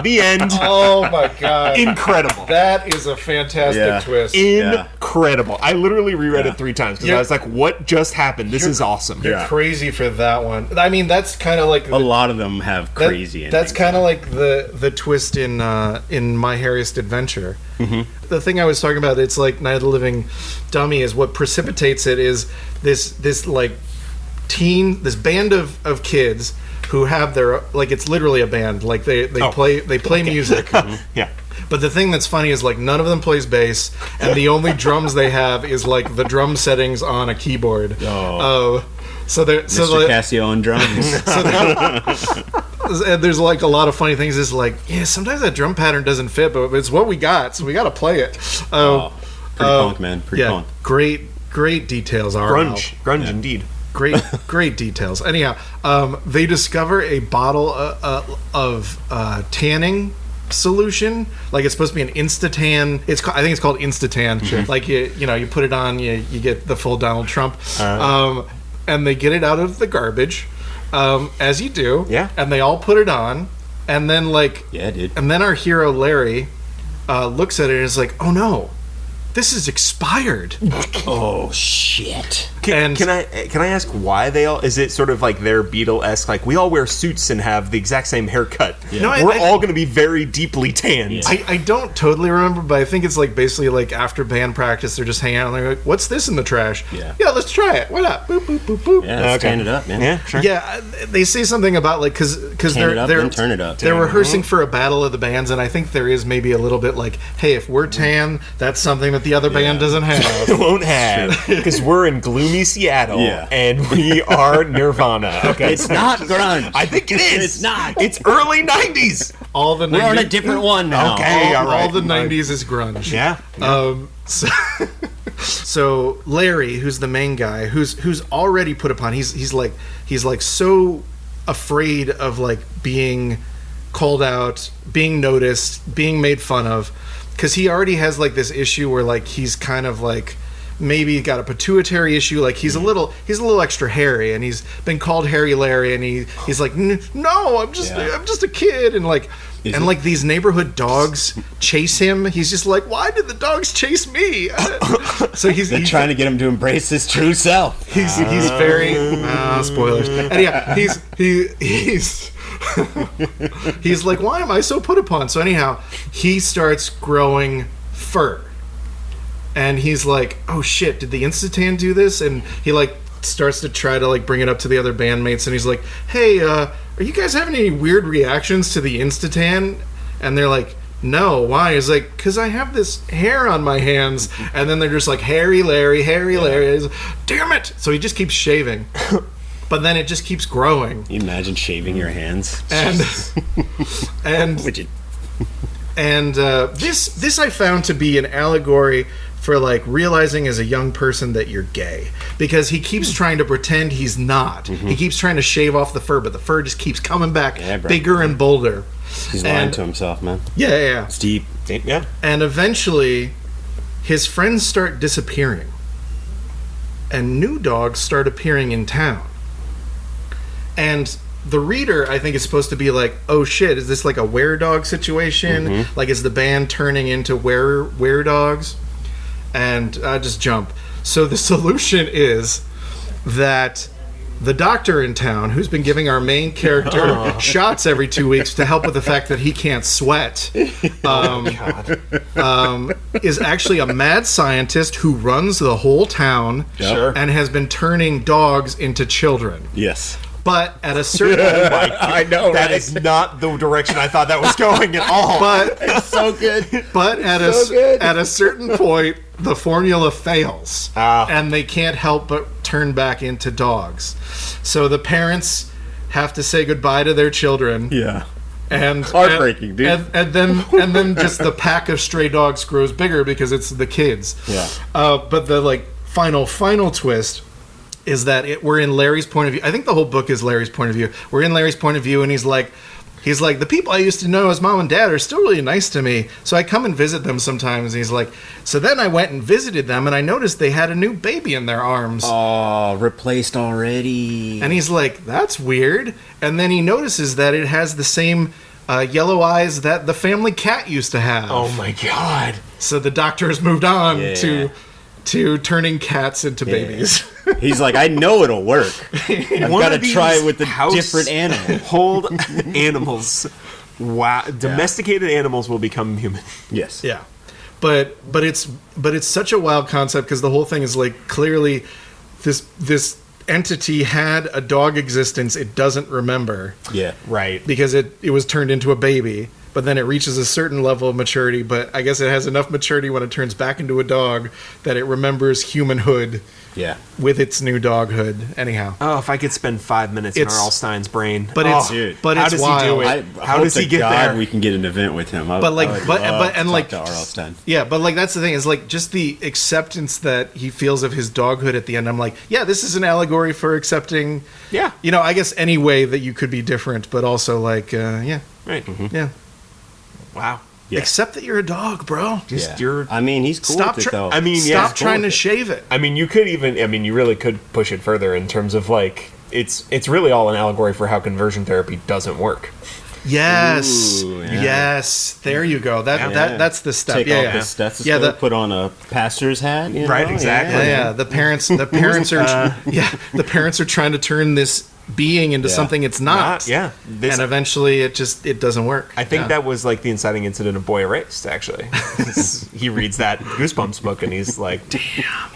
Speaker 4: The end.
Speaker 1: Oh, my God.
Speaker 4: Incredible.
Speaker 1: That is a fantastic twist.
Speaker 4: Incredible. I literally reread it 3 times because I was like, what just happened? This is awesome.
Speaker 1: You're crazy for that one. I mean, that's kind of like...
Speaker 2: a lot of them have crazy endings.
Speaker 1: That's kind of like the twist in My Hairiest Adventure. The thing I was talking about, it's like Night of the Living Dummy, is what precipitates it is this like this band of kids who have their, like, it's literally a band, like they play music.
Speaker 4: Yeah.
Speaker 1: But the thing that's funny is, like, none of them plays bass, and the only drums they have is like the drum settings on a keyboard. So they're
Speaker 2: Mr. Casio on drums.
Speaker 1: There's like a lot of funny things. Is like, sometimes that drum pattern doesn't fit, but it's what we got, so we got to play it.
Speaker 2: Pretty punk, man. Pretty punk.
Speaker 1: Great details.
Speaker 4: Grunge indeed.
Speaker 1: Great details. Anyhow, they discover a bottle of tanning solution. Like it's supposed to be an Instatan. I think it's called Instatan.
Speaker 2: Sure.
Speaker 1: Like you put it on, you get the full Donald Trump. And they get it out of the garbage, as you do.
Speaker 4: Yeah.
Speaker 1: And they all put it on, and then
Speaker 2: dude.
Speaker 1: And then our hero Larry looks at it and is like, "Oh no, this is expired."
Speaker 2: Oh shit.
Speaker 4: Can I ask why they all? Is it sort of like their Beatle-esque? Like we all wear suits and have the exact same haircut.
Speaker 2: Yeah.
Speaker 1: No,
Speaker 4: We're all going to be very deeply tanned.
Speaker 2: Yeah.
Speaker 1: I don't totally remember, but I think it's like basically like after band practice, they're just hanging out and they're like, "What's this in the trash?"
Speaker 2: Yeah.
Speaker 1: Yeah, let's try it. Why not? Boop boop boop boop.
Speaker 2: Yeah, let's stand it up, man.
Speaker 4: Yeah, sure.
Speaker 1: Yeah, they say something about like because
Speaker 2: Stand it up, then turn it up.
Speaker 1: They're rehearsing for a battle of the bands, and I think there is maybe a little bit like, hey, if we're tan, that's something that the other band doesn't have.
Speaker 4: Won't have because we're in gloomy Seattle
Speaker 2: Yeah.
Speaker 4: and we are Nirvana. Okay,
Speaker 2: It's not grunge.
Speaker 4: I think it is.
Speaker 2: It's not.
Speaker 4: It's early '90s.
Speaker 1: All the
Speaker 2: We're on
Speaker 1: 90s
Speaker 2: a different one now.
Speaker 4: Okay.
Speaker 1: all
Speaker 4: right.
Speaker 1: the 90s is grunge.
Speaker 4: Yeah.
Speaker 1: So Larry, who's the main guy, who's already put upon, he's like so afraid of like being called out, being noticed, being made fun of, because he already has like this issue where like he's kind of like maybe got a pituitary issue, like he's a little extra hairy, and he's been called Hairy Larry, and he's like, no, I'm just a kid, and like like these neighborhood dogs chase him. He's just like, why did the dogs chase me? So
Speaker 2: They're trying to get him to embrace his true self.
Speaker 1: He's very spoilers. And yeah, he's like, why am I so put upon? So anyhow, he starts growing fur. And he's like, oh shit, did the Instatan do this? And he like starts to try to like bring it up to the other bandmates, and he's like, hey, are you guys having any weird reactions to the Instatan? And they're like, no, why? He's like, because I have this hair on my hands. And then they're just like, Hairy Larry. He's like, damn it. So he just keeps shaving. But then it just keeps growing.
Speaker 2: Can you imagine shaving your hands?
Speaker 1: And
Speaker 2: Would you?
Speaker 1: And this I found to be an allegory for like realizing as a young person that you're gay, because he keeps trying to pretend he's not. He keeps trying to shave off the fur, but the fur just keeps coming back bigger and bolder.
Speaker 2: He's lying to himself, man.
Speaker 1: Yeah.
Speaker 2: It's deep.
Speaker 4: Yeah.
Speaker 1: And eventually, his friends start disappearing, and new dogs start appearing in town. And the reader, I think, is supposed to be like, oh shit, is this like a were-dog situation? Like, is the band turning into were-dogs? And I just jump. So the solution is that the doctor in town, who's been giving our main character shots every 2 weeks to help with the fact that he can't sweat, is actually a mad scientist who runs the whole town and has been turning dogs into children.
Speaker 2: Yes.
Speaker 1: But at a certain
Speaker 4: I know that is not the direction I thought that was going at all.
Speaker 1: but
Speaker 2: It's so good.
Speaker 1: But at a certain point, the formula fails, and they can't help but turn back into dogs. So the parents have to say goodbye to their children.
Speaker 2: Yeah.
Speaker 1: And
Speaker 2: Heartbreaking, dude.
Speaker 1: And then just the pack of stray dogs grows bigger because it's the kids.
Speaker 2: Yeah.
Speaker 1: But the like final twist is that we're in Larry's point of view. I think the whole book is Larry's point of view. We're in Larry's point of view, and he's like, the people I used to know as mom and dad are still really nice to me, so I come and visit them sometimes. And he's like, so then I went and visited them, and I noticed they had a new baby in their arms.
Speaker 2: Oh, replaced already.
Speaker 1: And he's like, that's weird. And then he notices that it has the same yellow eyes that the family cat used to have.
Speaker 4: Oh my god.
Speaker 1: So the doctor has moved on to turning cats into babies.
Speaker 2: He's like, I know it'll work. I've got to try it with the different animal.
Speaker 4: Hold animals. Wow. Domesticated animals will become human.
Speaker 2: Yes.
Speaker 1: Yeah. But it's such a wild concept, because the whole thing is like, clearly this entity had a dog existence it doesn't remember.
Speaker 2: Yeah.
Speaker 4: Right.
Speaker 1: Because it was turned into a baby. But then it reaches a certain level of maturity, but I guess it has enough maturity when it turns back into a dog that it remembers humanhood with its new doghood. Anyhow.
Speaker 4: Oh, if I could spend 5 minutes in R.L. Stein's brain.
Speaker 1: But
Speaker 4: how
Speaker 1: it's
Speaker 4: does
Speaker 1: wild.
Speaker 4: he do it? How does he get
Speaker 2: God
Speaker 4: there?
Speaker 2: We can get an event with him.
Speaker 1: To R.L.
Speaker 2: Stein.
Speaker 1: Yeah, but like that's the thing, is like just the acceptance that he feels of his doghood at the end. I'm like, yeah, this is an allegory for accepting.
Speaker 4: Yeah.
Speaker 1: I guess any way that you could be different, but also like,
Speaker 4: Right.
Speaker 1: Yeah.
Speaker 4: Wow.
Speaker 2: Yeah.
Speaker 1: Except that you're a dog, bro.
Speaker 2: I mean, he's cool with it, though.
Speaker 4: I mean,
Speaker 1: Stop trying to shave it.
Speaker 4: I mean, you really could push it further in terms of like it's really all an allegory for how conversion therapy doesn't work.
Speaker 1: Yes.
Speaker 2: Ooh, yeah.
Speaker 1: Yes. There you go. That's the step.
Speaker 2: Take off the stethoscope, put on a pastor's hat. You know?
Speaker 4: Right, exactly.
Speaker 1: Yeah. The parents are the parents are trying to turn this being into something it's not.
Speaker 4: And
Speaker 1: eventually it doesn't work.
Speaker 4: I think that was like the inciting incident of Boy Erased, actually. He reads that Goosebumps book and he's like, damn.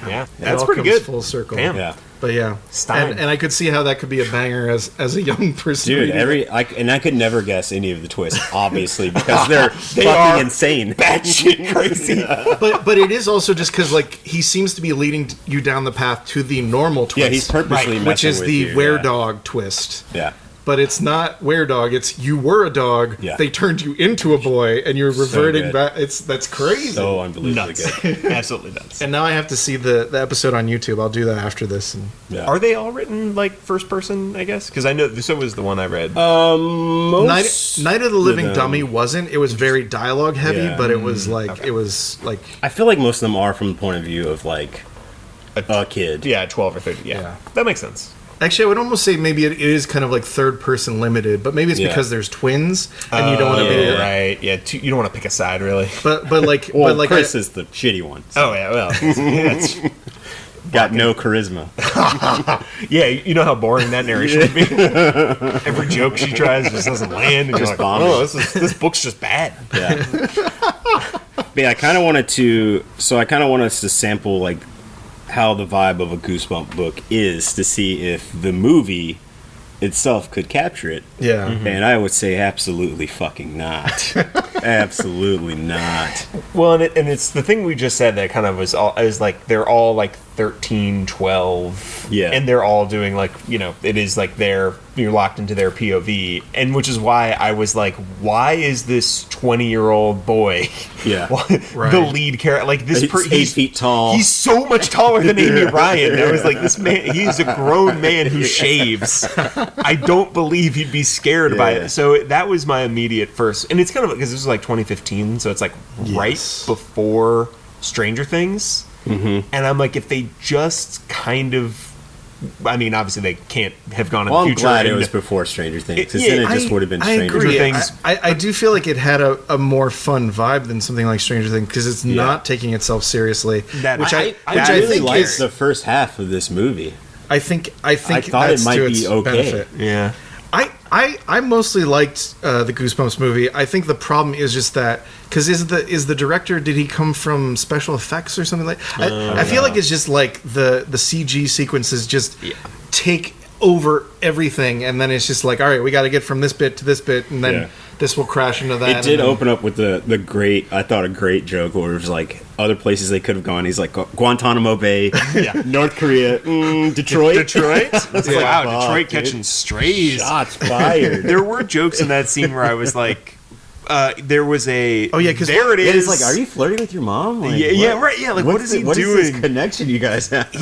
Speaker 4: Yeah. That's pretty good.
Speaker 1: Full circle.
Speaker 4: Damn.
Speaker 2: Yeah.
Speaker 1: But yeah,
Speaker 4: Stine.
Speaker 1: and I could see how that could be a banger as a young person.
Speaker 2: Dude, I could never guess any of the twists, obviously, because they're fucking insane.
Speaker 4: Batshit crazy.
Speaker 1: But it is also just because like he seems to be leading you down the path to the normal twist.
Speaker 2: Yeah, he's purposely messing
Speaker 1: which is
Speaker 2: with
Speaker 1: the
Speaker 2: you,
Speaker 1: were-dog twist.
Speaker 2: Yeah.
Speaker 1: But it's not were-dog. It's you were a dog.
Speaker 2: Yeah.
Speaker 1: They turned you into a boy, and you're reverting back. That's crazy.
Speaker 2: So unbelievably good.
Speaker 3: Absolutely nuts.
Speaker 1: And now I have to see the episode on YouTube. I'll do that after this. And
Speaker 2: Yeah.
Speaker 4: Are they all written like first person, I guess? Because I know so was the one I read.
Speaker 1: Night of the Living Dummy wasn't. It was very dialogue heavy,
Speaker 2: Yeah.
Speaker 1: but it was like
Speaker 2: I feel like most of them are from the point of view of like a kid.
Speaker 4: Yeah, 12 or 13. Yeah. That makes sense.
Speaker 1: Actually, I would almost say maybe it is kind of like third person limited, but maybe it's because there's twins and you don't want to be
Speaker 4: right. Yeah, you don't want to pick a side, really.
Speaker 1: But like
Speaker 2: Chris is the shitty one.
Speaker 4: Oh yeah, well, that's
Speaker 2: got no charisma.
Speaker 4: yeah. You know how boring that narration would be. Every joke she tries just doesn't land, and
Speaker 2: Just
Speaker 4: you're like, oh, this book's just bad.
Speaker 2: Yeah. But yeah, I kind of want us to sample like how the vibe of a Goosebump book is to see if the movie itself could capture it.
Speaker 1: Yeah.
Speaker 2: And I would say absolutely fucking not. Absolutely not.
Speaker 4: Well, and it's the thing we just said that kind of is like they're all like 13, 12.
Speaker 2: Yeah.
Speaker 4: And they're all doing like, it is like you're locked into their POV. And which is why I was like, why is this 20-year-old boy the lead character? Like this
Speaker 2: he's 8 feet tall.
Speaker 4: He's so much taller than Amy Ryan. I was like, this man, he's a grown man who shaves. I don't believe he'd be scared by it. So that was my immediate first. And it's kind of because this was like 2015, so it's like right before Stranger Things. Mm-hmm. And I'm like, if they just kind of, I mean, obviously they can't have gone in the future.
Speaker 2: I'm glad it was before Stranger Things, because then it just would have been Stranger
Speaker 1: Things. I do feel like it had a more fun vibe than something like Stranger Things, because it's not taking itself seriously.
Speaker 2: I really liked the first half of this movie.
Speaker 1: I think
Speaker 2: I thought
Speaker 1: that's
Speaker 2: it might
Speaker 1: to
Speaker 2: be
Speaker 1: its
Speaker 2: okay.
Speaker 1: benefit.
Speaker 4: Yeah.
Speaker 1: I mostly liked the Goosebumps movie. I think the problem is just that because is the director, did he come from special effects or something like? I feel like it's just like the CG sequences just take over everything, and then it's just like, all right, we got to get from this bit to this bit, and then this will crash into that.
Speaker 2: It did open up with the great, I thought, a great joke where it was like other places they could have gone. He's like Guantanamo Bay, North Korea, Detroit.
Speaker 4: Wow, Detroit catching strays.
Speaker 2: Shots fired.
Speaker 4: There were jokes in that scene where I was like, there was a
Speaker 1: because
Speaker 4: there it is.
Speaker 2: It's like, are you flirting with your mom? Like,
Speaker 4: right. What is he doing?
Speaker 2: What is this connection you guys have?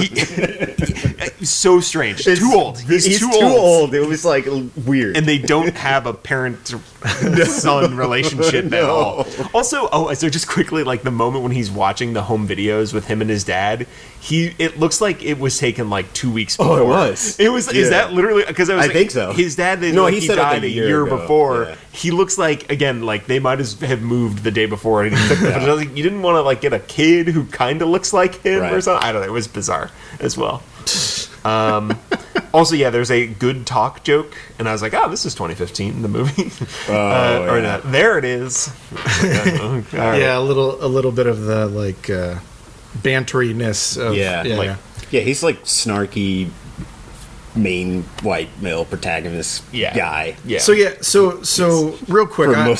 Speaker 4: So strange. Too old. He's too old.
Speaker 2: It was like weird.
Speaker 4: And they don't have a parent-son relationship at all. Also, so just quickly, like the moment when he's watching the home videos with him and his dad, it looks like it was taken like 2 weeks before.
Speaker 2: Oh, it was.
Speaker 4: It was. Is that literally? Because I
Speaker 2: think so.
Speaker 4: His dad.
Speaker 2: He said
Speaker 4: died
Speaker 2: a
Speaker 4: year
Speaker 2: ago.
Speaker 4: before.
Speaker 2: Yeah.
Speaker 4: He looks like, again, like they might have moved the day before. And he took the photos. Like, you didn't want to like get a kid who kind of looks like him or something. I don't know. It was bizarre as well. Also, there's a good talk joke, and I was like, this is 2015, the movie. There it is.
Speaker 1: A little bit of the like banteriness of
Speaker 2: he's like snarky main white male protagonist guy.
Speaker 4: Yeah.
Speaker 1: So real quick, I'm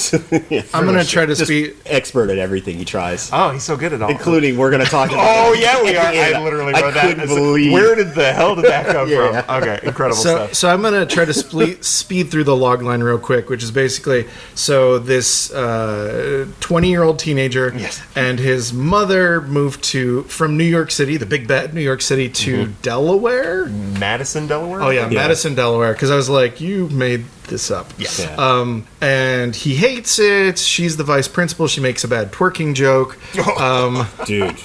Speaker 1: gonna try to speak
Speaker 2: expert at everything he tries.
Speaker 4: Oh, he's so good at all,
Speaker 2: including we're gonna talk about.
Speaker 4: Oh yeah, we are. I literally wrote that. Where did the hell did that come from? Okay, incredible stuff.
Speaker 1: So I'm gonna try to speed through the log line real quick, which is basically this 20-year-old teenager and his mother moved from New York City, the big bad New York City, to Delaware,
Speaker 4: Madison, Delaware.
Speaker 3: Delaware.
Speaker 1: Oh yeah, Madison, Delaware. Because I was like, you made this up.
Speaker 3: Yeah.
Speaker 1: And he hates it. She's the vice principal. She makes a bad twerking joke.
Speaker 2: Dude.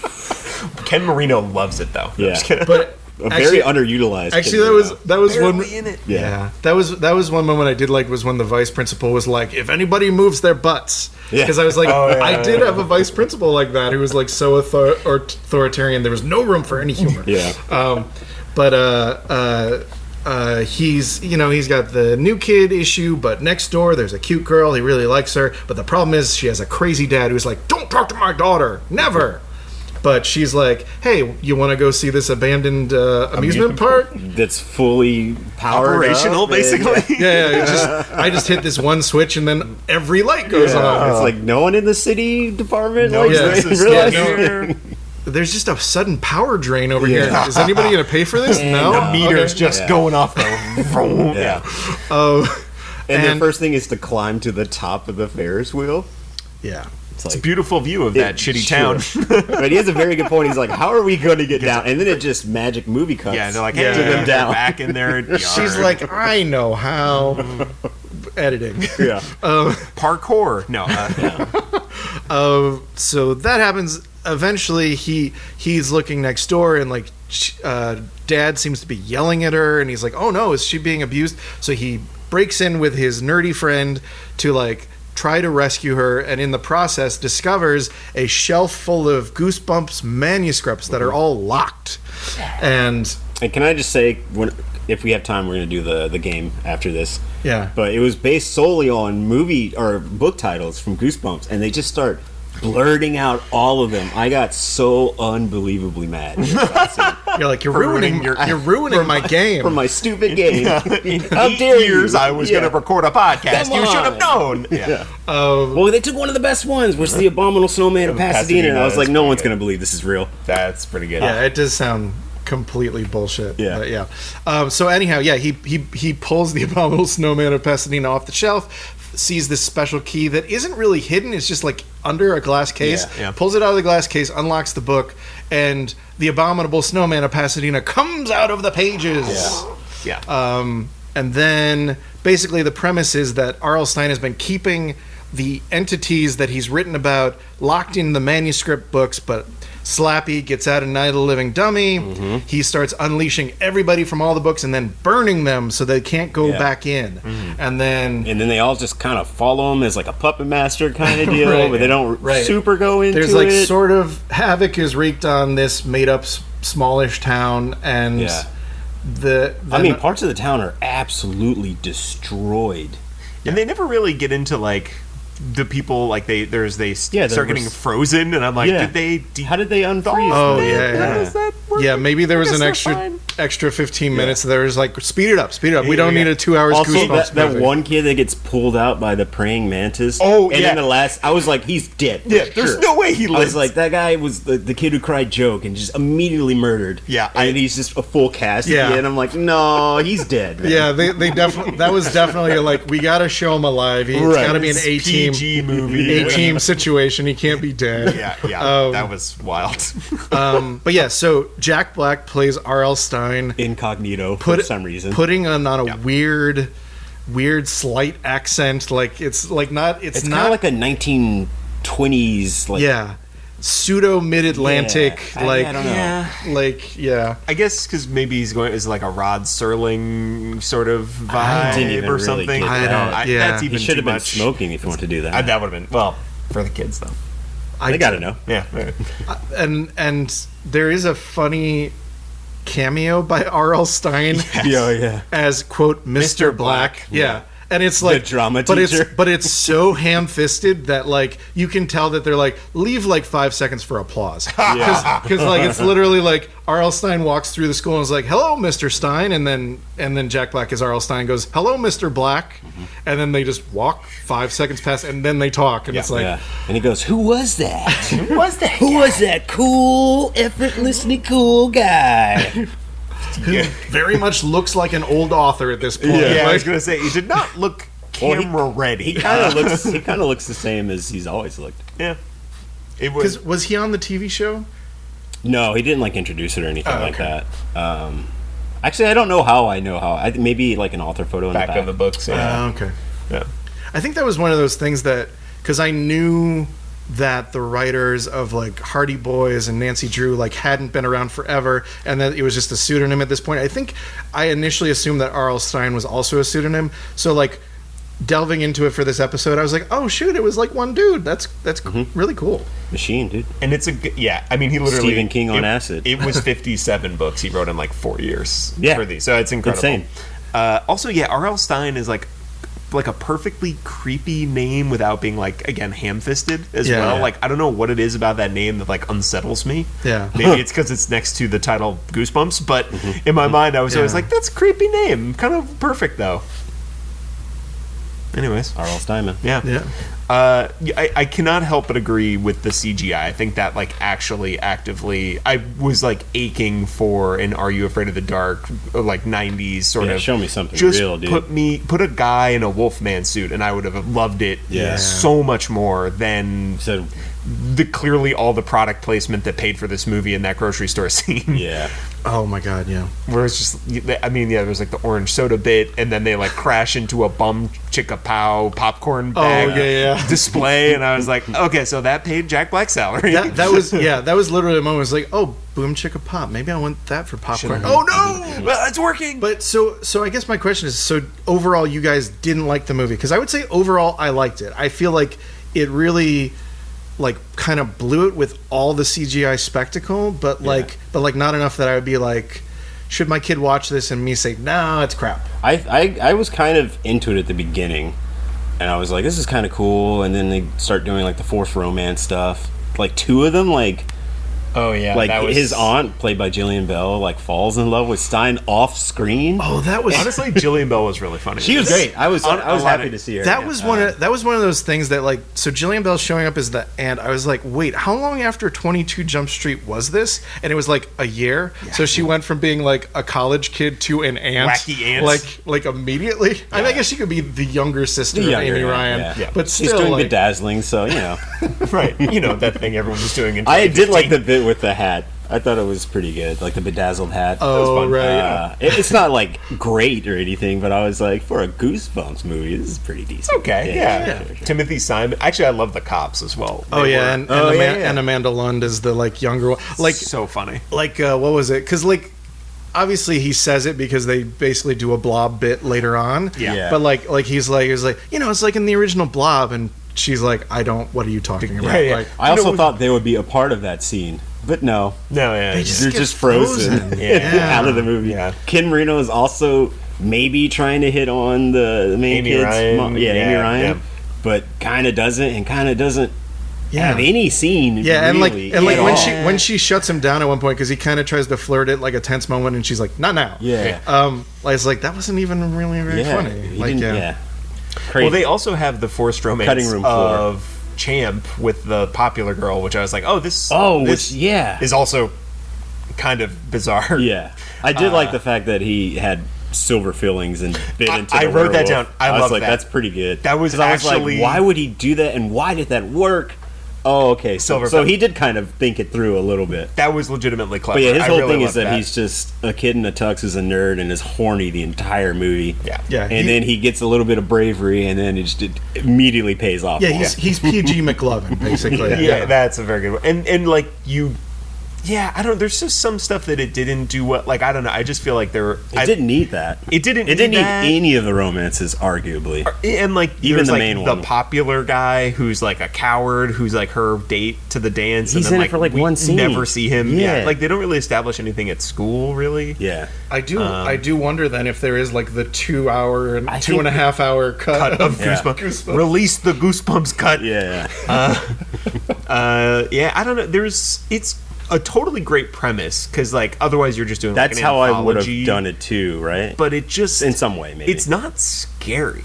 Speaker 3: Ken Marino loves it though.
Speaker 2: Yeah.
Speaker 1: But
Speaker 2: Very underutilized.
Speaker 1: Actually, that was one.
Speaker 3: In it.
Speaker 2: Yeah.
Speaker 1: That was one moment I did like was when the vice principal was like, if anybody moves their butts, because I was like, I did have a vice principal like that who was like so authoritarian. There was no room for any humor.
Speaker 2: Yeah.
Speaker 1: He's got the new kid issue, but next door there's a cute girl. He really likes her, but the problem is she has a crazy dad who's like, don't talk to my daughter, never. But she's like, hey, you want to go see this abandoned amusement park?
Speaker 2: That's fully powered
Speaker 3: Operational,
Speaker 2: up,
Speaker 3: basically.
Speaker 1: Yeah. I just hit this one switch and then every light goes on.
Speaker 2: It's like no one in the city department.
Speaker 3: No,
Speaker 1: There's just a sudden power drain over here. Is anybody going to pay for this? No.
Speaker 3: The meter's just going off though.
Speaker 2: And their first thing is to climb to the top of the Ferris wheel.
Speaker 1: Yeah.
Speaker 3: It's a beautiful view of that shitty town.
Speaker 2: But he has a very good point. He's like, how are we going to get down? And then it just magic movie cuts.
Speaker 3: Yeah, they're like, hey,
Speaker 2: them down.
Speaker 3: back in their yard.
Speaker 1: She's like, I know how. Editing.
Speaker 2: Yeah.
Speaker 3: Parkour. No.
Speaker 1: So that happens. Eventually, he's looking next door, and like, Dad seems to be yelling at her, and he's like, "Oh no, is she being abused?" So he breaks in with his nerdy friend to like try to rescue her, and in the process discovers a shelf full of Goosebumps manuscripts that are all locked. And
Speaker 2: can I just say, if we have time, we're going to do the game after this.
Speaker 1: Yeah.
Speaker 2: But it was based solely on movie or book titles from Goosebumps, and they just start blurting out all of them. I got so unbelievably mad.
Speaker 1: You're like, you're ruining my game.
Speaker 2: For my stupid game.
Speaker 3: In
Speaker 2: How
Speaker 3: 8
Speaker 2: dare
Speaker 3: years,
Speaker 2: you?
Speaker 3: I was going to record a podcast.
Speaker 2: Come
Speaker 3: You should
Speaker 2: on.
Speaker 3: have known. Yeah.
Speaker 2: Well, they took one of the best ones, which is the Abominable Snowman of Pasadena. And I was
Speaker 3: Pasadena,
Speaker 2: like, no
Speaker 3: that's
Speaker 2: one's
Speaker 3: pretty
Speaker 2: going to believe this is real.
Speaker 3: That's pretty good.
Speaker 1: Yeah, it does sound completely bullshit.
Speaker 2: Yeah.
Speaker 1: But yeah. So anyhow, yeah, he pulls the Abominable Snowman of Pasadena off the shelf, sees this special key that isn't really hidden. It's just like under a glass case.
Speaker 3: Yeah.
Speaker 1: Pulls it out of the glass case, unlocks the book, and the Abominable Snowman of Pasadena comes out of the pages.
Speaker 3: Yeah.
Speaker 1: And then basically the premise is that R.L. Stine has been keeping the entities that he's written about locked in the manuscript books, but Slappy gets out of Night of the Living Dummy. Mm-hmm. He starts unleashing everybody from all the books and then burning them so they can't go back in. Mm-hmm. And then
Speaker 2: they all just kind of follow him as like a puppet master kind of deal,
Speaker 1: Right.
Speaker 2: but they don't super go into
Speaker 1: there's
Speaker 2: it.
Speaker 1: like sort of havoc is wreaked on this made up smallish town, and
Speaker 2: parts of the town are absolutely destroyed.
Speaker 3: And they never really get into like the people like they start getting frozen, and I'm like, did they?
Speaker 2: How did they unfreeze?
Speaker 1: Oh
Speaker 2: them?
Speaker 1: yeah.
Speaker 3: Does that work?
Speaker 1: Yeah, maybe there was an extra 15 minutes. There was like, speed it up. We don't need a 2 hours
Speaker 2: Also,
Speaker 1: Goosebumps
Speaker 2: that
Speaker 1: movie.
Speaker 2: one kid that gets pulled out by the praying mantis.
Speaker 3: Oh,
Speaker 2: and
Speaker 3: yeah.
Speaker 2: then I was like, he's dead.
Speaker 3: Yeah, there's no way he lives.
Speaker 2: I was like, that guy was the kid who cried joke and just immediately murdered.
Speaker 3: Yeah,
Speaker 2: and he's just a full cast.
Speaker 1: Yeah.
Speaker 2: At the end. I'm like, no, he's dead. Man.
Speaker 1: Yeah, they definitely. That was definitely like, we got to show him alive. It's got to be an A-team
Speaker 3: PG movie.
Speaker 1: A-team situation. He can't be dead.
Speaker 3: Yeah, that was wild.
Speaker 1: But yeah, so Jack Black plays R.L. Stine.
Speaker 2: Incognito for some reason.
Speaker 1: Putting on a weird slight accent. Like, it's like not. It's
Speaker 2: kind
Speaker 1: not
Speaker 2: of like a 1920s. Like,
Speaker 1: pseudo mid-Atlantic.
Speaker 2: Yeah. I don't know.
Speaker 3: I guess because maybe he's going is like a Rod Serling sort of vibe
Speaker 2: I didn't even
Speaker 3: or
Speaker 2: really
Speaker 3: something.
Speaker 2: get that.
Speaker 3: That's even
Speaker 2: He should
Speaker 3: too
Speaker 2: have been
Speaker 3: much.
Speaker 2: smoking if you want to do that.
Speaker 3: That would have been for the kids though.
Speaker 2: They got to know.
Speaker 3: Yeah.
Speaker 1: And there is a funny cameo by R.L. Stine as quote Mr. Black. Yeah. And it's like
Speaker 2: the drama teacher.
Speaker 1: but it's so ham-fisted that like you can tell that they're like, leave like 5 seconds for applause, because like it's literally like R.L. Stine walks through the school and is like, hello Mr. Stine, and then Jack Black as R.L. Stine goes, hello Mr. Black, and then they just walk 5 seconds past and then they talk, and it's like,
Speaker 2: and he goes, who was that? Who was that cool, effortlessly cool guy?
Speaker 1: who very much looks like an old author at this point.
Speaker 3: I was
Speaker 1: Like,
Speaker 3: gonna say he did not look camera ready.
Speaker 2: He kind of looks. He kind of looks the same as he's always looked.
Speaker 3: Yeah. It
Speaker 1: because was he on the TV show?
Speaker 2: No, he didn't like introduce it or anything like that. Actually, I don't know how I know how. Maybe like an author photo in
Speaker 4: Back
Speaker 2: the back
Speaker 4: of the books. Yeah.
Speaker 1: Okay.
Speaker 4: Yeah.
Speaker 1: I think that was one of those things that, because I knew that the writers of like Hardy Boys and Nancy Drew like hadn't been around forever, and that it was just a pseudonym at this point. I think I initially assumed that R.L. Stine was also a pseudonym. So like delving into it for this episode, I was like, oh shoot, it was like one dude. That's really cool.
Speaker 2: Machine, dude.
Speaker 3: And it's I mean, he literally
Speaker 2: Stephen King on acid.
Speaker 3: It was 57 books he wrote in like 4 years for these, so it's incredible.
Speaker 2: Insane.
Speaker 3: Also, R.L. Stine is like a perfectly creepy name without being like, again, ham-fisted as well.
Speaker 1: Yeah.
Speaker 3: Like, I don't know what it is about that name that like unsettles me.
Speaker 1: Yeah.
Speaker 3: Maybe it's because it's next to the title Goosebumps, but in my mind I was always like, that's a creepy name. Kind of perfect though. Anyways,
Speaker 2: R.L. Steinman.
Speaker 1: Yeah.
Speaker 3: I cannot help but agree with the CGI. I think that like actually actively, I was like aching for an Are You Afraid of the Dark like 90s sort of.
Speaker 2: Show me something
Speaker 3: just
Speaker 2: real, dude.
Speaker 3: Put a guy in a Wolfman suit, and I would have loved it so much more than
Speaker 2: So,
Speaker 3: clearly all the product placement that paid for this movie in that grocery store scene.
Speaker 2: yeah.
Speaker 1: Oh my god, yeah.
Speaker 3: Where it's just, I mean, there's like the orange soda bit, and then they like crash into a bum chicka pow popcorn bag display, and I was like, okay, so that paid Jack Black's salary.
Speaker 1: That was literally a moment. I was like, oh, boom chicka pop. Maybe I want that for popcorn. Oh no,
Speaker 3: Well, it's working.
Speaker 1: But so I guess my question is, so overall, you guys didn't like the movie? Because I would say overall, I liked it. I feel like it really like kind of blew it with all the CGI spectacle, but like not enough that I would be like, should my kid watch this and me say, no, it's crap.
Speaker 2: I was kind of into it at the beginning, and I was like, this is kind of cool, and then they start doing like the forced romance stuff. Like two of them, like
Speaker 3: Oh yeah,
Speaker 2: like
Speaker 3: that was...
Speaker 2: his aunt, played by Gillian Bell, like falls in love with Stine off screen.
Speaker 1: Oh, that was
Speaker 3: honestly, Gillian Bell was really funny.
Speaker 2: She was great. I was happy to see her.
Speaker 1: That was one of those things that like, so Gillian Bell showing up as the aunt. I was like, wait, how long after 22 Jump Street was this? And it was like a year. Yeah. So she went from being like a college kid to an aunt,
Speaker 3: wacky aunt,
Speaker 1: like immediately. Yeah. I mean, I guess she could be the younger sister of Amy Ryan,
Speaker 2: but still, she's doing like, bedazzling. So
Speaker 3: right, that thing everyone was doing.
Speaker 2: I did like the bit with the hat. I thought it was pretty good, like the bedazzled hat.
Speaker 1: Oh, right.
Speaker 2: It's not like great or anything, but I was like, for a Goosebumps movie, this is pretty decent.
Speaker 3: Okay, yeah. Sure. Timothy Simon. Actually, I love the cops as well.
Speaker 1: And Amanda Lund is the like younger one. Like
Speaker 3: so funny.
Speaker 1: Like what was it? Because like obviously he says it because they basically do a Blob bit later on.
Speaker 3: Yeah.
Speaker 1: But like he's like it's like in the original Blob, and she's like, I don't. What are you talking about?
Speaker 3: Yeah.
Speaker 1: Like,
Speaker 2: I also thought they would be a part of that scene. But no,
Speaker 3: yeah,
Speaker 1: they're
Speaker 2: just frozen out of the movie.
Speaker 3: Yeah.
Speaker 2: Ken Marino is also maybe trying to hit on the main
Speaker 3: Amy
Speaker 2: kid's
Speaker 3: Ryan.
Speaker 2: mom. Amy Ryan, but kind of doesn't have any scene.
Speaker 1: Yeah,
Speaker 2: really
Speaker 1: and like when she shuts him down at one point because he kind of tries to flirt at like a tense moment, and she's like, not now.
Speaker 2: Yeah.
Speaker 1: It's like that wasn't even really very funny.
Speaker 2: Crazy.
Speaker 3: Well, they also have the forced romance
Speaker 2: Cutting room floor
Speaker 3: of Champ with the popular girl, which I was like, this is also kind of bizarre.
Speaker 2: Yeah, I did like the fact that he had silver fillings and bit into the
Speaker 3: I wrote that down. I
Speaker 2: was
Speaker 3: love that.
Speaker 2: That's pretty good.
Speaker 3: That was
Speaker 2: actually.
Speaker 3: I was like,
Speaker 2: why would he do that, and why did that work? Oh, okay. So he did kind of think it through a little bit.
Speaker 3: That was legitimately clever.
Speaker 2: But yeah, his whole
Speaker 3: really
Speaker 2: thing is that he's just a kid in a tux who's a nerd and is horny the entire movie.
Speaker 1: Yeah.
Speaker 2: And then he gets a little bit of bravery, and then it just immediately pays off.
Speaker 1: Yeah, he's PG McLovin, basically.
Speaker 3: Yeah, that's a very good one. And like you... Yeah, I don't know. There's just some stuff that it didn't do well. Like, I don't know. I just feel like
Speaker 2: It didn't need that.
Speaker 3: It didn't
Speaker 2: need any of the romances, arguably.
Speaker 3: And, like,
Speaker 2: even the
Speaker 3: like
Speaker 2: main
Speaker 3: the
Speaker 2: one.
Speaker 3: popular guy who's, like, a coward, who's, like, her date to the dance.
Speaker 2: He's
Speaker 3: and then,
Speaker 2: in it for, like, one scene.
Speaker 3: Never see him.
Speaker 2: Yeah.
Speaker 3: Like, they don't really establish anything at school, really.
Speaker 2: Yeah.
Speaker 1: I do wonder, then, if there is, like, the 2 hour and 2.5 hour cut of Goosebumps.
Speaker 3: Release the Goosebumps cut.
Speaker 2: Yeah.
Speaker 3: Yeah, I don't know. It's a totally great premise because like otherwise you're just doing
Speaker 2: that's
Speaker 3: like an
Speaker 2: how
Speaker 3: anthology,
Speaker 2: I would have done it too, right?
Speaker 3: But it just
Speaker 2: in some way maybe
Speaker 3: it's not scary.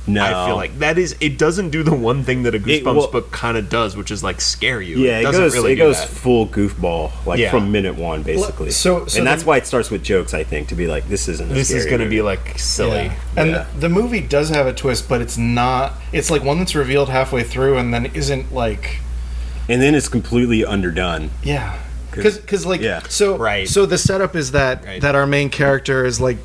Speaker 2: No,
Speaker 3: I feel like it doesn't do the one thing that a Goosebumps book kind of does, which is like scare you.
Speaker 2: Yeah, it goes full goofball from minute one basically.
Speaker 1: So
Speaker 2: and that's why it starts with jokes. I think to be like this isn't.
Speaker 3: This is going to be like silly.
Speaker 1: Yeah. And the movie does have a twist, but it's not. It's like one that's revealed halfway through and then isn't like.
Speaker 2: And then it's completely underdone.
Speaker 1: Yeah. because like so
Speaker 3: Right.
Speaker 1: so the setup is that
Speaker 3: Right.
Speaker 1: that our main character is like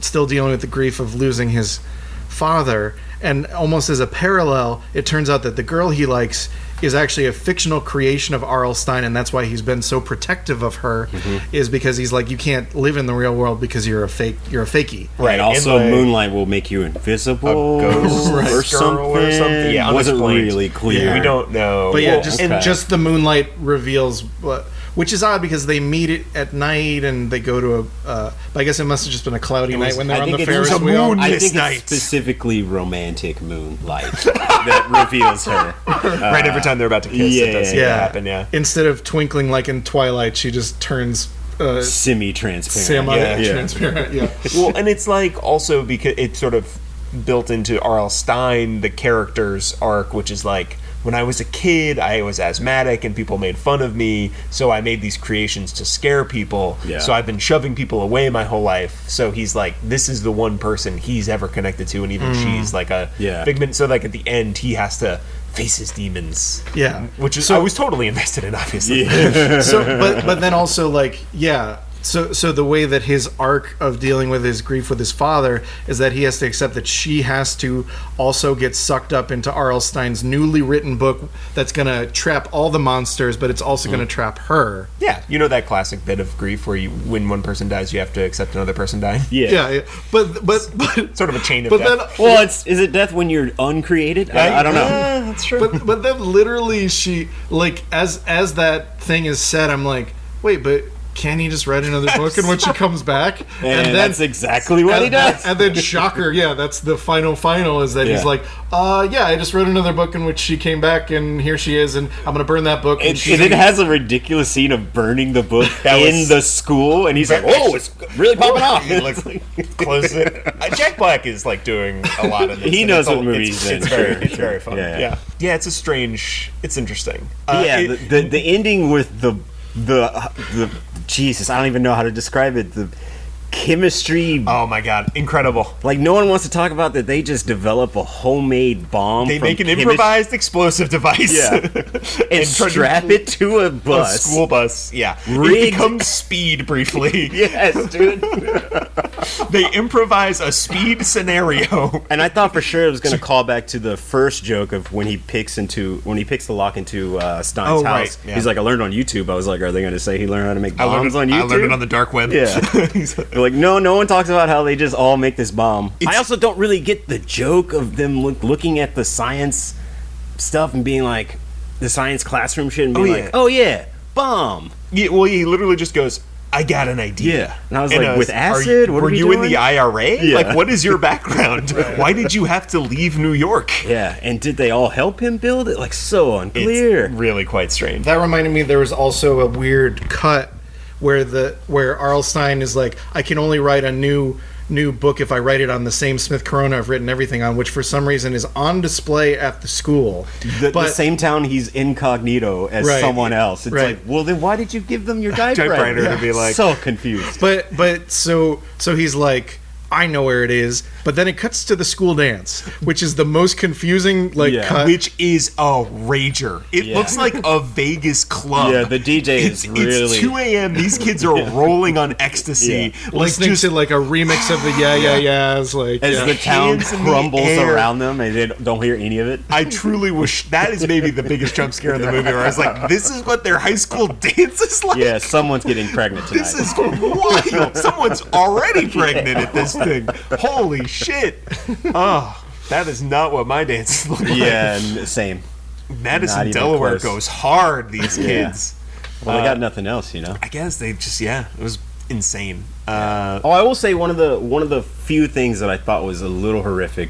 Speaker 1: still dealing with the grief of losing his father, and almost as a parallel, it turns out that the girl he likes is actually a fictional creation of R.L. Stine, and that's why he's been so protective of her, is because he's like, you can't live in the real world because you're a fakie.
Speaker 2: Right.
Speaker 3: And
Speaker 2: Also,
Speaker 3: like-
Speaker 2: moonlight will make you invisible
Speaker 3: Ghost
Speaker 2: or
Speaker 3: girl
Speaker 2: something.
Speaker 3: or something. Yeah,
Speaker 2: wasn't
Speaker 3: unexplained.
Speaker 2: really clear.
Speaker 3: We don't know.
Speaker 1: But yeah,
Speaker 3: Well,
Speaker 1: just the moonlight reveals which is odd because they meet it at night and they go to but I guess it must have just been a cloudy night when they're on the Ferris wheel.
Speaker 2: I think
Speaker 3: night.
Speaker 2: it's specifically romantic moonlight that reveals her.
Speaker 3: right every time they're about to kiss, it does seem to happen. Yeah.
Speaker 1: Instead of twinkling like in Twilight, she just turns
Speaker 2: Semi-transparent.
Speaker 1: semi-transparent. Yeah.
Speaker 3: Well, and it's like also because it's sort of built into R.L. Stine, the character's arc, which is like, when I was a kid, I was asthmatic and people made fun of me, so I made these creations to scare people.
Speaker 2: Yeah.
Speaker 3: So I've been shoving people away my whole life. So he's like, this is the one person he's ever connected to, and even she's like a figment. So like at the end, he has to face his demons.
Speaker 1: Yeah.
Speaker 3: Which is I was totally invested in, obviously.
Speaker 1: So, but then also like So the way that his arc of dealing with his grief with his father is that he has to accept that she has to also get sucked up into R.L. Stine's newly written book that's going to trap all the monsters, but it's also going to trap her.
Speaker 3: Yeah, you know that classic bit of grief where when one person dies, you have to accept another person dying.
Speaker 1: Yeah. But
Speaker 3: Sort of a chain of
Speaker 1: but
Speaker 3: death.
Speaker 1: then
Speaker 2: Well, is it death when you're uncreated? I don't know.
Speaker 3: That's true.
Speaker 1: but then literally she like as that thing is said, I'm like, wait, but can he just write another book and when she comes back?
Speaker 2: And
Speaker 1: then
Speaker 2: that's exactly what he does.
Speaker 1: And then shocker, that's the final is that he's like, I just wrote another book in which she came back and here she is and I'm gonna burn that book.
Speaker 2: And it has a ridiculous scene of burning the book in the school, and he's like, "Oh, it's really popping off."
Speaker 3: He like closes it. Jack Black is like doing a lot of this.
Speaker 2: He
Speaker 3: and
Speaker 2: knows
Speaker 3: it's
Speaker 2: what movies he's in.
Speaker 3: It's very fun.
Speaker 2: Yeah.
Speaker 3: Yeah. It's interesting.
Speaker 2: The ending with the Jesus, I don't even know how to describe it. The chemistry.
Speaker 3: Oh my god, incredible!
Speaker 2: Like, no one wants to talk about that. They just develop a homemade bomb.
Speaker 3: They make an improvised explosive device.
Speaker 2: Yeah. and strap it to a bus.
Speaker 3: A school bus. Yeah.
Speaker 2: Rigged.
Speaker 3: It becomes Speed briefly.
Speaker 2: Yes, dude.
Speaker 3: They improvise a Speed scenario.
Speaker 2: And I thought for sure it was going to call back to the first joke of when he picks the lock into Stine's house.
Speaker 3: Right. Yeah.
Speaker 2: He's like, I learned on YouTube. I was like, are they going to say he learned how to make bombs on YouTube?
Speaker 3: I learned it on the dark web.
Speaker 2: Yeah. They're like, no one talks about how they just all make this bomb. I also don't really get the joke of them looking at the science stuff and being like, the science classroom shit and being like, oh yeah, bomb.
Speaker 3: Yeah, well, he literally just goes, I got an idea.
Speaker 2: Yeah. And I was like, with acid?
Speaker 3: Were you in the IRA?
Speaker 2: Yeah.
Speaker 3: Like, what is your background? Why did you have to leave New York?
Speaker 2: Yeah, and did they all help him build it? Like, so unclear.
Speaker 3: It's really quite strange.
Speaker 1: That reminded me there was also a weird cut where R.L. Stine is like, I can only write a new book if I write it on the same Smith Corona I've written everything on, which for some reason is on display at the school.
Speaker 2: The same town he's incognito as someone else. It's like, well, then why did you give them your typewriter?
Speaker 3: To be like,
Speaker 2: so confused.
Speaker 1: But so he's like, I know where it is, but then it cuts to the school dance, which is the most confusing cut.
Speaker 3: Which is a rager. It looks like a Vegas club.
Speaker 2: Yeah, the DJ is really...
Speaker 3: It's 2 a.m. These kids are rolling on ecstasy.
Speaker 1: Listening to like a remix of the Yeahs. Like,
Speaker 2: as the town crumbles around them and they don't hear any of it.
Speaker 3: I truly wish... That is maybe the biggest jump scare in the movie, where I was like, this is what their high school dance is like?
Speaker 2: Yeah, someone's getting pregnant tonight.
Speaker 3: This is wild. Someone's already pregnant at this thing. Holy shit. Oh, that is not what my dances look like.
Speaker 2: Yeah, same.
Speaker 3: Madison, Delaware goes hard, these kids.
Speaker 2: Well, they got nothing else, you know?
Speaker 3: I guess they just, it was insane.
Speaker 2: I will say one of the few things that I thought was a little horrific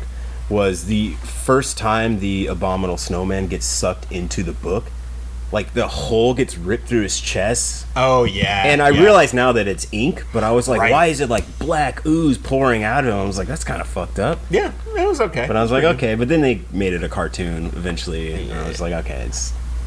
Speaker 2: was the first time the abominable snowman gets sucked into the book. Like, the hole gets ripped through his chest.
Speaker 3: Oh, yeah.
Speaker 2: And I realize now that it's ink, but I was like,
Speaker 3: Right.
Speaker 2: why is it like black ooze pouring out of him? I was like, that's kind of fucked up.
Speaker 3: Yeah, it was okay.
Speaker 2: But I was like, okay. But then they made it a cartoon eventually, and I was like, okay,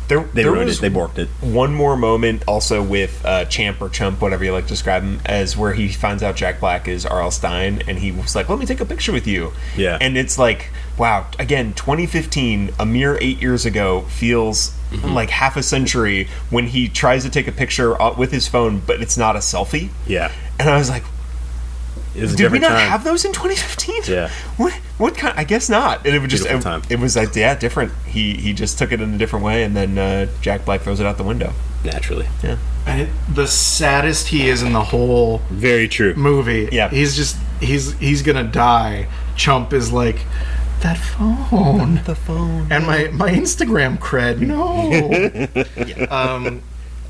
Speaker 2: They wrote it. They borked it.
Speaker 4: One more moment also with Champ or Chump, whatever you like to describe him as, where he finds out Jack Black is R.L. Stine, and he was like, let me take a picture with you.
Speaker 2: Yeah.
Speaker 4: And it's like, wow, again, 2015, a mere 8 years ago, feels like half a century when he tries to take a picture with his phone, but it's not a selfie.
Speaker 2: Yeah.
Speaker 4: And I was like, did we not
Speaker 2: time.
Speaker 4: have those in 2015?
Speaker 2: Yeah.
Speaker 4: What kind? I guess not. And it was just
Speaker 2: time.
Speaker 4: it was like, yeah, different. He just took it in a different way, and then Jack Black throws it out the window.
Speaker 2: Naturally.
Speaker 4: Yeah.
Speaker 1: And the saddest he is in the whole
Speaker 2: Very true.
Speaker 1: movie.
Speaker 4: Yeah.
Speaker 1: He's gonna die. Chump is like, that phone.
Speaker 4: The phone.
Speaker 1: And my Instagram cred. No.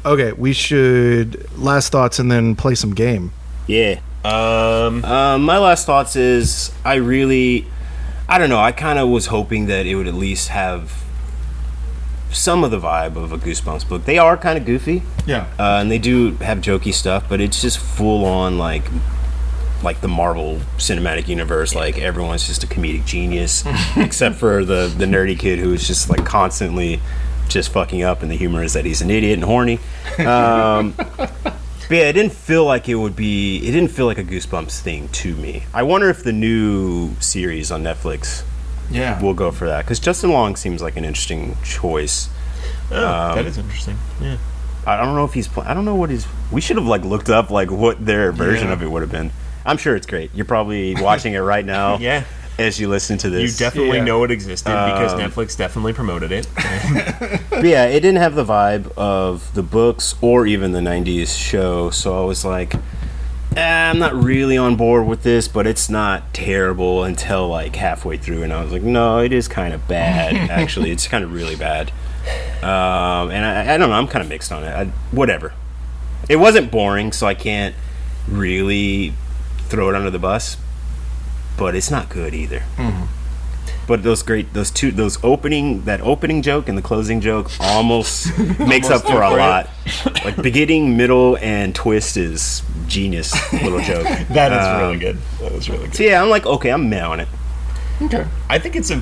Speaker 1: Okay, we should last thoughts and then play some game.
Speaker 2: Yeah. My last thoughts is I don't know. I kind of was hoping that it would at least have some of the vibe of a Goosebumps book. They are kind of goofy.
Speaker 1: Yeah.
Speaker 2: And they do have jokey stuff, but it's just full on like the Marvel Cinematic Universe. Like everyone's just a comedic genius, except for the nerdy kid who is just like constantly just fucking up, and the humor is that he's an idiot and horny. But yeah, it didn't feel like a Goosebumps thing to me. I wonder if the new series on Netflix will go for that, because Justin Long seems like an interesting choice.
Speaker 4: That is interesting. Yeah.
Speaker 2: I don't know if I don't know what his. We should have like looked up like what their version of it would have been. I'm sure it's great. You're probably watching it right now.
Speaker 4: Yeah.
Speaker 2: As you listen to this,
Speaker 4: You definitely know it existed because Netflix definitely promoted it.
Speaker 2: But yeah, it didn't have the vibe of the books or even the 90s show, so I was like, I'm not really on board with this, but it's not terrible until like halfway through, and I was like, no, it is kind of bad, actually. It's kind of really bad. And I don't know, I'm kind of mixed on it. Whatever. It wasn't boring, so I can't really throw it under the bus, but it's not good either. But that opening joke and the closing joke almost makes up for a lot. Like beginning, middle, and twist is genius little joke.
Speaker 4: That is really good. That was really good.
Speaker 2: So yeah, I'm like, okay, I'm meh on it.
Speaker 1: Okay.
Speaker 4: I think it's the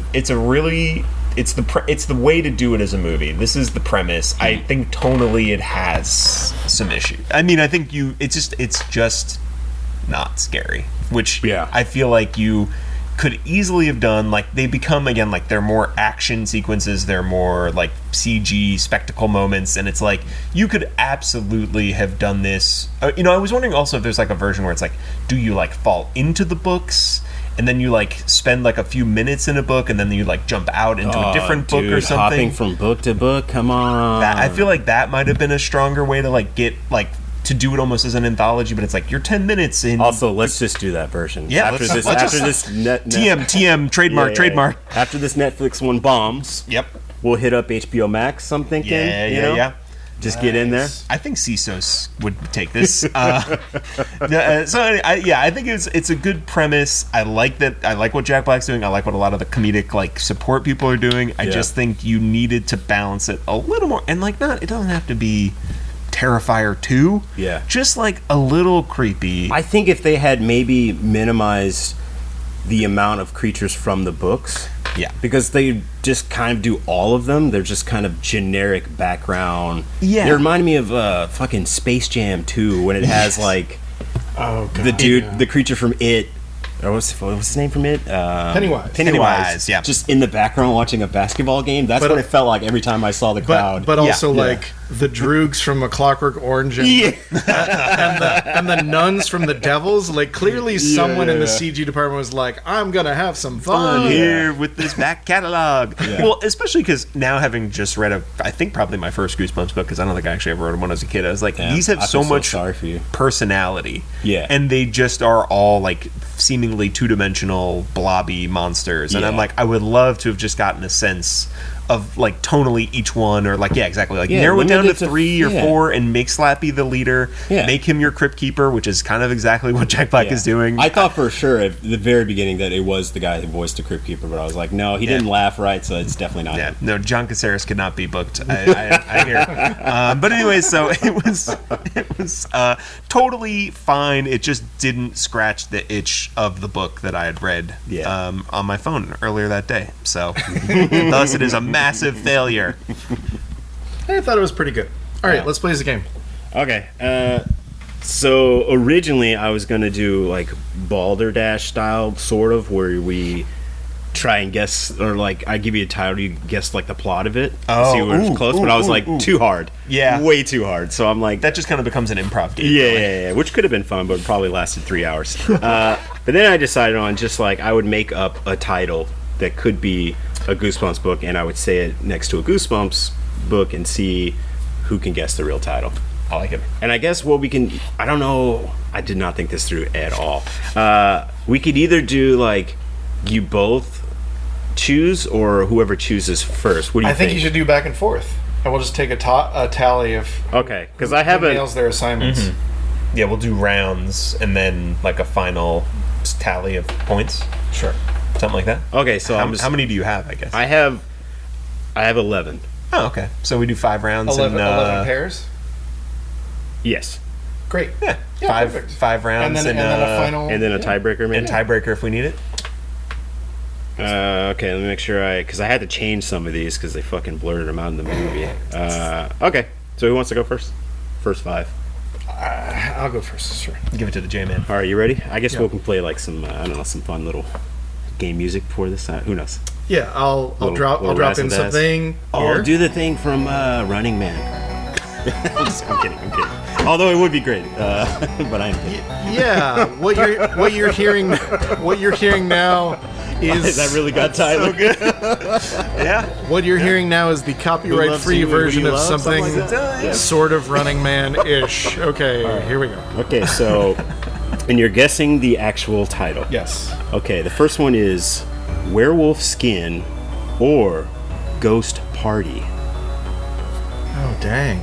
Speaker 4: way to do it as a movie. This is the premise. I think tonally it has some issues. I mean, I think it's just not scary, which I feel like you could easily have done. Like they become again like they're more action sequences, they're more like CG spectacle moments, and it's like you could absolutely have done this. I was wondering also if there's like a version where it's like, do you like fall into the books and then you like spend like a few minutes in a book and then you like jump out into a different book or something?
Speaker 2: Hopping from book to book, come on.
Speaker 4: I feel like that might have been a stronger way to like get like to do it almost as an anthology, but it's like you're 10 minutes in.
Speaker 2: Also, let's just do that version.
Speaker 4: Yeah,
Speaker 2: after this
Speaker 4: TM trademark.
Speaker 2: After this Netflix one bombs,
Speaker 4: Yep.
Speaker 2: we'll hit up HBO Max. I'm thinking.
Speaker 4: Yeah.
Speaker 2: Just get in there.
Speaker 4: I think CISOs would take this. I think it's a good premise. I like that. I like what Jack Black's doing. I like what a lot of the comedic like support people are doing. I just think you needed to balance it a little more, and like it doesn't have to be Terrifier 2.
Speaker 2: Yeah.
Speaker 4: Just like a little creepy.
Speaker 2: I think if they had maybe minimized the amount of creatures from the books.
Speaker 4: Yeah.
Speaker 2: Because they just kind of do all of them. They're just kind of generic background.
Speaker 4: Yeah.
Speaker 2: They remind me of fucking Space Jam 2 when it has like the dude, the creature from It. Or what's his name from It?
Speaker 1: Pennywise,
Speaker 4: yeah.
Speaker 2: Just in the background watching a basketball game. That's what it felt like every time I saw the crowd.
Speaker 1: But also like the Droogs from A Clockwork Orange and the nuns from The Devils. Like clearly someone in the CG department was like, I'm going to have some fun
Speaker 4: here with this back catalog. Well, especially because now having just read I think probably my first Goosebumps book, because I don't think I actually ever read one as a kid. I was like, these have so much personality.
Speaker 2: Yeah.
Speaker 4: And they just are all like seemingly two-dimensional blobby monsters, and I'm like, I would love to have just gotten a sense of like tonally each one, or like exactly, like narrow it down to 3 or 4 and make Slappy the leader, make him your Crypt Keeper, which is kind of exactly what Jack Black is doing.
Speaker 2: I thought for sure at the very beginning that it was the guy who voiced the Crypt Keeper, but I was like, no, he didn't laugh right, so it's definitely not him.
Speaker 4: No, John Caceres could not be booked. I hear. But anyway, so it was totally fine. It just didn't scratch the itch of the book that I had read on my phone earlier that day. So thus it is a massive failure.
Speaker 1: I thought it was pretty good. All right,
Speaker 2: Yeah.
Speaker 1: let's play the game.
Speaker 2: Okay. So originally I was gonna do like Balderdash style, sort of, where we try and guess, or like I give you a title, you guess like the plot of it,
Speaker 3: Oh,
Speaker 2: see where it's
Speaker 3: ooh,
Speaker 2: close.
Speaker 3: ooh,
Speaker 2: But I was
Speaker 3: ooh,
Speaker 2: like,
Speaker 3: ooh.
Speaker 2: too hard.
Speaker 3: Yeah.
Speaker 2: way too hard. So I'm like,
Speaker 3: That just kind of becomes an improv game.
Speaker 2: yeah,
Speaker 3: really.
Speaker 2: yeah, which could have been fun, but probably lasted 3 hours. But then I decided on just like I would make up a title that could be a Goosebumps book, and I would say it next to a Goosebumps book and see who can guess the real title.
Speaker 3: I like it.
Speaker 2: And I guess what we can, I don't know, I did not think this through at all. We could either do like you both choose or whoever chooses first. What do you
Speaker 1: I think you should do back and forth, and we'll just take a tally of
Speaker 2: Okay, because I have
Speaker 1: who
Speaker 2: a.
Speaker 1: nails their assignments.
Speaker 3: Yeah, we'll do rounds and then like a final tally of points.
Speaker 1: Sure.
Speaker 3: Something like that.
Speaker 2: Okay, so
Speaker 3: How many do you have, I guess?
Speaker 2: I have 11.
Speaker 3: Oh, okay. So we do 5 rounds
Speaker 1: 11
Speaker 3: and
Speaker 1: pairs.
Speaker 2: Yes.
Speaker 1: Great.
Speaker 3: yeah,
Speaker 1: Yeah, perfect.
Speaker 3: five rounds
Speaker 1: And then a final.
Speaker 2: And then a tiebreaker, maybe?
Speaker 3: and tiebreaker if we need it.
Speaker 2: Okay, let me make sure because I had to change some of these because they fucking blurred them out in the movie. Okay, so who wants to go first? First 5.
Speaker 1: I'll go first. Sure.
Speaker 3: Give it to the J-Man.
Speaker 2: All right, you ready? I guess
Speaker 1: Yeah.
Speaker 2: we can play like some, I don't know, some fun little game music before this. Who knows?
Speaker 1: Yeah, I'll
Speaker 2: Little-
Speaker 1: drop
Speaker 2: little
Speaker 1: in
Speaker 2: razzle-dazzle.
Speaker 1: something.
Speaker 2: Oh,
Speaker 1: here.
Speaker 2: do the thing from Running Man. I'm kidding. Although it would be great, but I'm kidding.
Speaker 1: Yeah, what you're hearing now is
Speaker 2: That really got title.
Speaker 3: Yeah.
Speaker 1: what you're hearing now is the
Speaker 2: Who
Speaker 1: copyright
Speaker 2: loves
Speaker 1: free
Speaker 2: you? Who do
Speaker 1: version
Speaker 2: you
Speaker 1: of
Speaker 2: love?
Speaker 1: something
Speaker 2: Something like that. Yeah.
Speaker 1: sort of Running Man-ish. Okay, here we go.
Speaker 2: Okay, so, and you're guessing the actual title.
Speaker 1: Yes.
Speaker 2: Okay, the first one is Werewolf Skin or Ghost Party.
Speaker 1: Oh dang.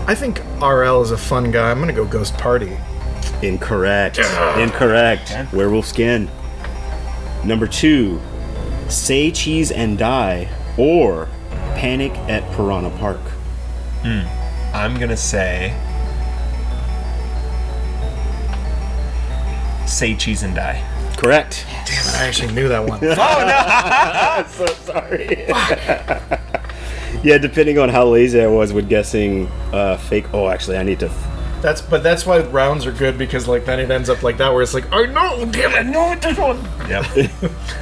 Speaker 1: I think RL is a fun guy. I'm gonna go Ghost Party.
Speaker 2: Incorrect. Incorrect. Werewolf Skin. Number 2, Say Cheese and Die or Panic at Piranha Park.
Speaker 3: I'm gonna say Cheese and Die.
Speaker 2: Correct.
Speaker 1: I actually knew that one.
Speaker 2: I'm so sorry. Yeah, depending on how lazy I was with guessing fake. Oh, actually, I need to.
Speaker 1: That's why rounds are good, because like then it ends up like that where it's like, I know, damn it, no, this one.
Speaker 3: Yep.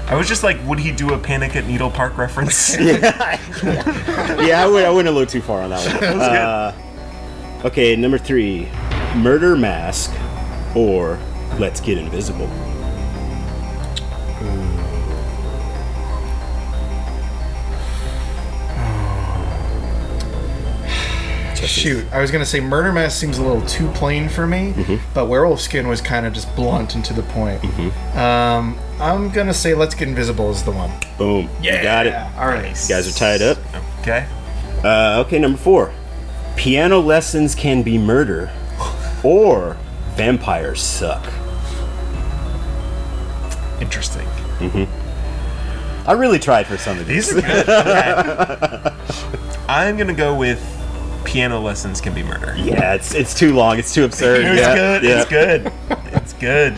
Speaker 3: I was just like, would he do a Panic at Needle Park reference?
Speaker 2: Yeah, I went a little too far on that one. Okay, number 3, Murder Mask or Let's Get Invisible.
Speaker 1: Shoot, I was gonna say Murder Mask seems a little too plain for me, but Werewolf Skin was kind of just blunt and to the point. I'm gonna say Let's Get Invisible is the one.
Speaker 2: Boom. You got it.
Speaker 1: All right.
Speaker 2: You guys are tied up.
Speaker 3: Okay.
Speaker 2: Okay, number 4, Piano Lessons Can Be Murder or Vampires Suck.
Speaker 3: Interesting.
Speaker 2: I really tried for some of these.
Speaker 3: These are good. Okay. I'm gonna go with Piano Lessons Can Be Murder.
Speaker 2: Yeah, it's too long. It's too absurd.
Speaker 3: It's
Speaker 2: Yeah,
Speaker 3: good.
Speaker 2: yeah.
Speaker 3: It's good. It's good.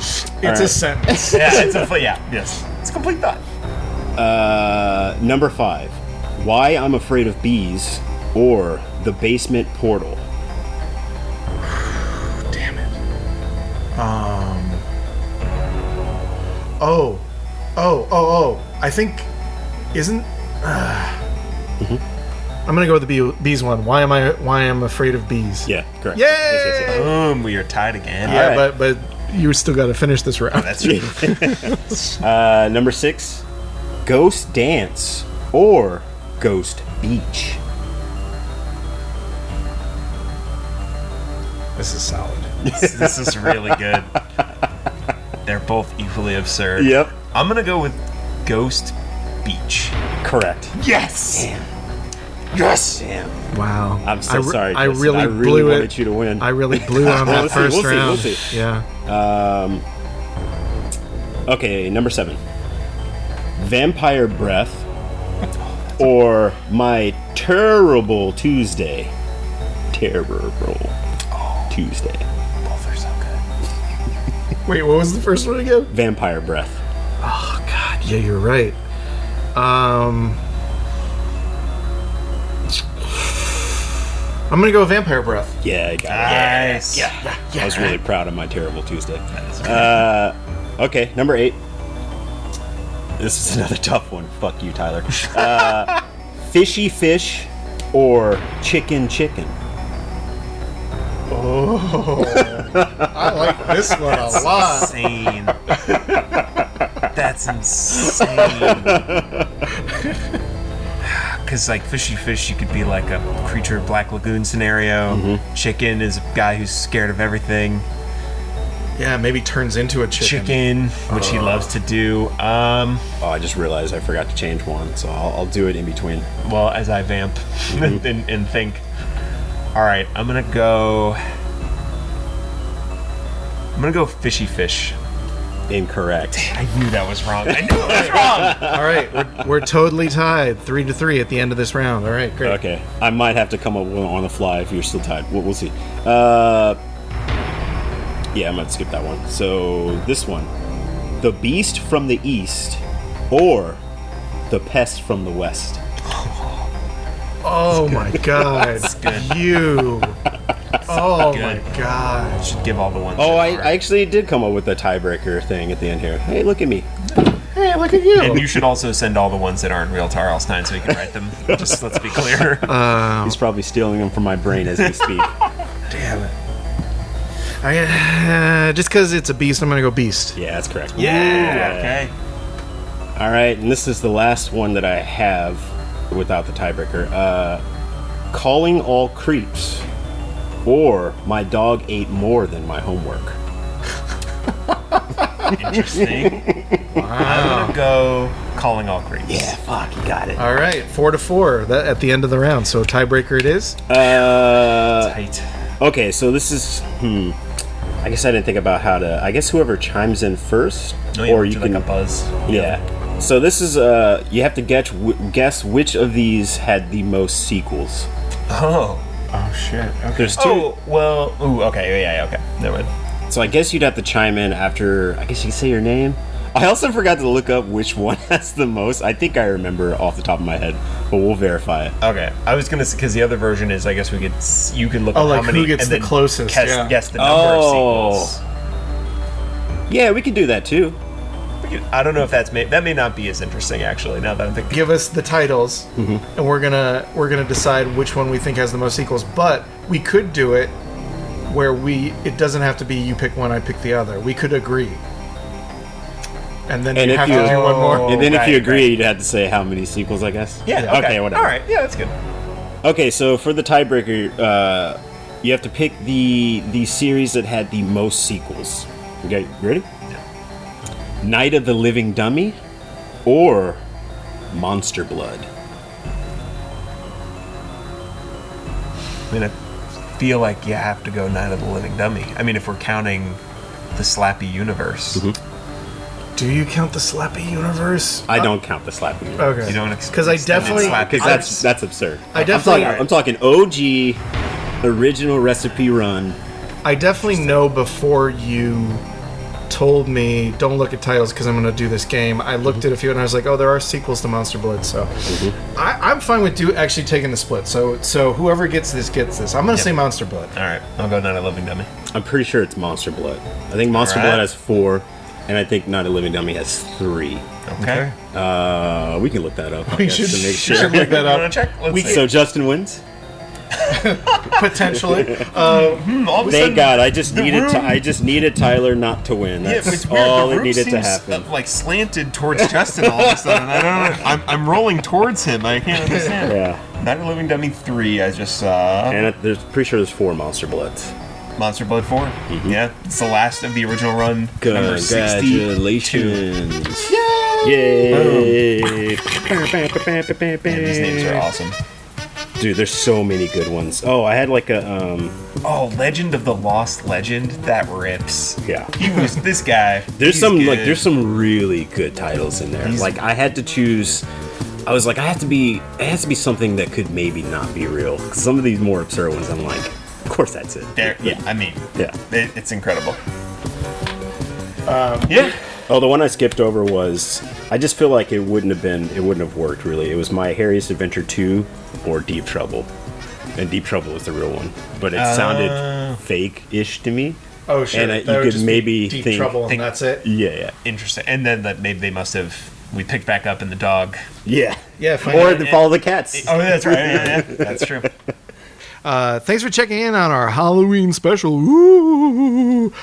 Speaker 1: It's a sentence.
Speaker 3: Yeah, yes. It's a complete thought.
Speaker 2: Number 5, Why I'm Afraid of Bees or The Basement Portal.
Speaker 1: Damn it. Oh. I think isn't. I'm gonna go with the bees one. Why am I afraid of bees?
Speaker 2: Yeah, correct.
Speaker 1: Yay!
Speaker 2: Yes.
Speaker 3: Boom, we are tied again.
Speaker 1: Yeah,
Speaker 2: All right.
Speaker 1: but you still got to finish this round.
Speaker 3: That's right.
Speaker 2: Number 6, Ghost Dance or Ghost Beach.
Speaker 1: This is solid.
Speaker 3: This is really good. They're both equally absurd.
Speaker 2: Yep.
Speaker 3: I'm gonna go with Ghost Beach.
Speaker 2: Correct.
Speaker 3: Yes.
Speaker 1: Yes.
Speaker 2: Damn.
Speaker 1: Wow.
Speaker 2: I'm so sorry.
Speaker 1: I
Speaker 2: Justin.
Speaker 1: really blew
Speaker 2: wanted
Speaker 1: it.
Speaker 2: you to win.
Speaker 1: I really blew on that
Speaker 2: We'll see,
Speaker 1: first
Speaker 2: we'll see,
Speaker 1: round.
Speaker 2: we'll see.
Speaker 1: Yeah.
Speaker 2: Okay, number 7, Vampire Breath or My Terrible Tuesday. Terrible Tuesday.
Speaker 3: Both are so good.
Speaker 1: Wait, what was the first one again?
Speaker 2: Vampire Breath.
Speaker 1: Oh God, yeah, you're right. I'm gonna go Vampire Breath.
Speaker 2: Yeah, I got it.
Speaker 3: Nice.
Speaker 1: Yeah.
Speaker 2: I was really proud of my terrible Tuesday. Okay, number 8. This is another tough one. Fuck you, Tyler. Fishy fish or chicken chicken?
Speaker 1: I like this one a lot.
Speaker 3: Insane. That's insane. Because like fishy fish, you could be like a creature of Black Lagoon scenario. Chicken is a guy who's scared of everything.
Speaker 1: Yeah, maybe turns into a chicken.
Speaker 3: Which he loves to do.
Speaker 2: Oh, I just realized I forgot to change one, so I'll do it in between.
Speaker 3: Well, as I vamp and think. All right, I'm gonna go fishy fish.
Speaker 2: Incorrect.
Speaker 3: I knew that was wrong. I knew it was wrong.
Speaker 1: All right, we're totally tied, 3-3 at the end of this round. All right, great.
Speaker 2: Okay, I might have to come up with one on the fly if you're still tied. We'll see. Yeah, I'm gonna skip that one. So this one, the Beast from the East, or the Pest from the West.
Speaker 1: Oh my God! You. Oh my God!
Speaker 3: Should give all the ones.
Speaker 2: Oh,
Speaker 3: that
Speaker 2: I
Speaker 3: are.
Speaker 2: actually did come up with the tiebreaker thing at the end here. Hey, look at me.
Speaker 1: Hey, look at you.
Speaker 3: And you should also send all the ones that aren't real to R.L. Stine so we can write them. Just let's be clear.
Speaker 2: He's probably stealing them from my brain as we speak.
Speaker 1: Damn it. Just because it's a beast, I'm gonna go beast.
Speaker 2: Yeah, that's correct.
Speaker 3: Yeah. Okay.
Speaker 2: All right, and this is the last one that I have without the tiebreaker. Calling all creeps, or my dog ate more than my homework.
Speaker 3: Interesting. I'm gonna go calling all creeps.
Speaker 2: Yeah, fuck, you got it.
Speaker 1: All right, 4-4. That at the end of the round. So tiebreaker it is.
Speaker 3: Tight.
Speaker 2: Okay, so this is. I guess I didn't think about how to. I guess whoever chimes in first, or you
Speaker 3: like
Speaker 2: can
Speaker 3: a buzz.
Speaker 2: Yeah. So this is you have to guess which of these had the most sequels.
Speaker 3: Oh.
Speaker 1: Oh shit. Okay.
Speaker 2: There's 2.
Speaker 3: Oh well. Ooh. Okay. Yeah. Okay. Never mind.
Speaker 2: So I guess you'd have to chime in after. I guess you can say your name. I also forgot to look up which one has the most. I think I remember off the top of my head, but we'll verify it.
Speaker 3: Okay. I was gonna because the other version is I guess you could look
Speaker 1: Oh,
Speaker 3: up
Speaker 1: like
Speaker 3: how many
Speaker 1: who gets
Speaker 3: and
Speaker 1: the
Speaker 3: then
Speaker 1: closest, yeah.
Speaker 3: guess the number of sequels.
Speaker 2: Yeah, we could do that too.
Speaker 3: I don't know if that may not be as interesting actually. Now that I'm thinking.
Speaker 1: Give us the titles, and we're gonna decide which one we think has the most sequels. But we could do it where it doesn't have to be you pick one, I pick the other. We could agree, and then you have to do one more.
Speaker 2: And then if you
Speaker 3: Right,
Speaker 2: agree,
Speaker 3: right.
Speaker 2: you'd have to say how many sequels, I guess.
Speaker 3: Yeah.
Speaker 2: Okay, whatever.
Speaker 3: All right. Yeah, that's good.
Speaker 2: Okay, so for the tiebreaker, you have to pick the series that had the most sequels. Okay, you ready?
Speaker 3: Yeah.
Speaker 2: Night of the Living Dummy or Monster Blood?
Speaker 3: I mean, I feel like you have to go Night of the Living Dummy. I mean, if we're counting the Slappy universe.
Speaker 1: Do you count the Slappy universe?
Speaker 2: I don't count the Slappy universe.
Speaker 1: Okay.
Speaker 3: You don't
Speaker 1: because I
Speaker 3: extended
Speaker 1: definitely
Speaker 3: Slappy
Speaker 2: Because that's absurd.
Speaker 1: I definitely
Speaker 2: I'm talking OG, original recipe run.
Speaker 1: I definitely know before you told me don't look at titles because I'm going to do this game. I looked at a few and I was like, oh, there are sequels to Monster Blood, so I'm fine with actually taking the split. So whoever gets this gets this. I'm going to say Monster Blood.
Speaker 3: All right, I'll go Night of the Living Dummy.
Speaker 2: I'm pretty sure it's Monster Blood. I think Monster
Speaker 3: Alright.
Speaker 2: Blood has 4, and I think Night of the Living Dummy has 3.
Speaker 3: Okay.
Speaker 2: We can look that up. I
Speaker 1: We
Speaker 2: guess,
Speaker 1: should,
Speaker 2: to make
Speaker 1: should
Speaker 2: sure.
Speaker 1: look that
Speaker 3: You wanna
Speaker 1: up.
Speaker 3: check? Let's see.
Speaker 2: So Justin wins.
Speaker 1: Potentially.
Speaker 3: All of a
Speaker 2: Thank
Speaker 3: sudden,
Speaker 2: God. I just needed.
Speaker 3: room-
Speaker 2: I just needed Tyler not to win.
Speaker 3: Yeah,
Speaker 2: That's
Speaker 3: but it's weird.
Speaker 2: all
Speaker 3: The
Speaker 2: it
Speaker 3: room
Speaker 2: needed to
Speaker 3: seems,
Speaker 2: happen.
Speaker 3: like slanted towards Justin all of a sudden. I don't know. I'm rolling towards him. I can't understand.
Speaker 2: Yeah,
Speaker 3: Night of the Living Dummy 3. I just saw
Speaker 2: and there's pretty sure there's 4 Monster Bloods.
Speaker 3: Monster Blood 4. Yeah, it's the last of the original run. Number 60.
Speaker 2: Congratulations! Yay!
Speaker 3: Man, these names are awesome.
Speaker 2: Dude, there's so many good ones. Oh, I had like a
Speaker 3: Oh, Legend of the Lost Legend. That rips.
Speaker 2: yeah.
Speaker 3: He was this guy.
Speaker 2: There's
Speaker 3: he's
Speaker 2: some
Speaker 3: good.
Speaker 2: like there's some really good titles in there. Like I had to choose. I was like, it has to be something that could maybe not be real. 'Cause some of these more absurd ones, I'm like, of course that's it.
Speaker 3: Yeah, I mean,
Speaker 2: Yeah.
Speaker 3: it's incredible. Yeah.
Speaker 2: Oh, the one I skipped over was, I just feel like it wouldn't have worked really. It was My Harriest Adventure 2 or Deep Trouble. And Deep Trouble was the real one. But it sounded fake-ish to me.
Speaker 1: Oh, sure.
Speaker 2: And you could maybe
Speaker 1: Deep Trouble and that's it?
Speaker 2: Yeah.
Speaker 3: Interesting. And then that maybe they must have... We picked back up in the dog.
Speaker 2: Yeah.
Speaker 1: Yeah.
Speaker 2: Or the Follow the Cats.
Speaker 3: Oh, that's right. Yeah. That's true.
Speaker 1: Thanks for checking in on our Halloween special. Ooh.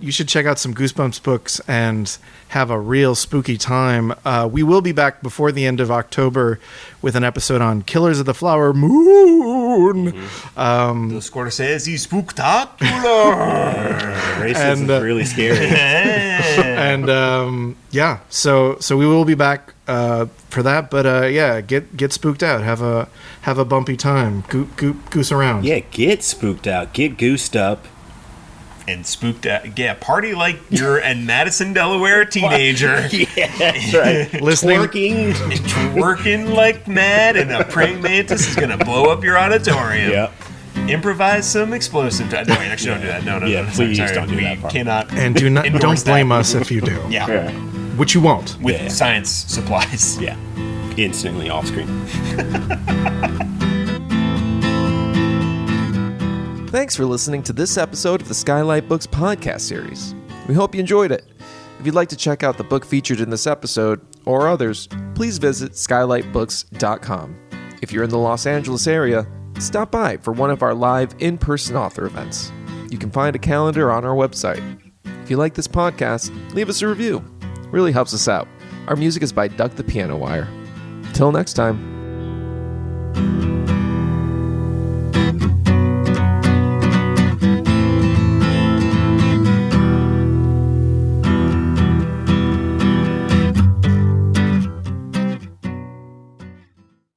Speaker 1: You should check out some Goosebumps books and have a real spooky time. We will be back before the end of October with an episode on Killers of the Flower Moon.
Speaker 3: The Scorsese Spooktacular.
Speaker 2: Racism is really scary.
Speaker 1: And so we will be back for that. But get spooked out. Have a bumpy time. Goose around.
Speaker 2: Yeah, get spooked out. Get goosed up.
Speaker 3: And spooked out. Yeah, party like you're a Madison, Delaware teenager.
Speaker 2: Yeah, that's right.
Speaker 1: Listening.
Speaker 3: Twerking like mad, and a praying mantis is going to blow up your auditorium.
Speaker 2: Yeah.
Speaker 3: Improvise some explosive. No, wait, actually, don't do that. No.
Speaker 2: Yeah, please
Speaker 3: sorry.
Speaker 2: don't do
Speaker 3: We
Speaker 2: that part.
Speaker 3: cannot.
Speaker 1: And don't blame us if you do.
Speaker 3: Yeah.
Speaker 1: Which you won't.
Speaker 3: With science supplies.
Speaker 2: Yeah. Instantly off screen.
Speaker 5: Thanks for listening to this episode of the Skylight Books podcast series. We hope you enjoyed it. If you'd like to check out the book featured in this episode, or others, please visit skylightbooks.com. If you're in the Los Angeles area, stop by for one of our live in-person author events. You can find a calendar on our website. If you like this podcast, leave us a review. It really helps us out. Our music is by Duck the Piano Wire. Till next time.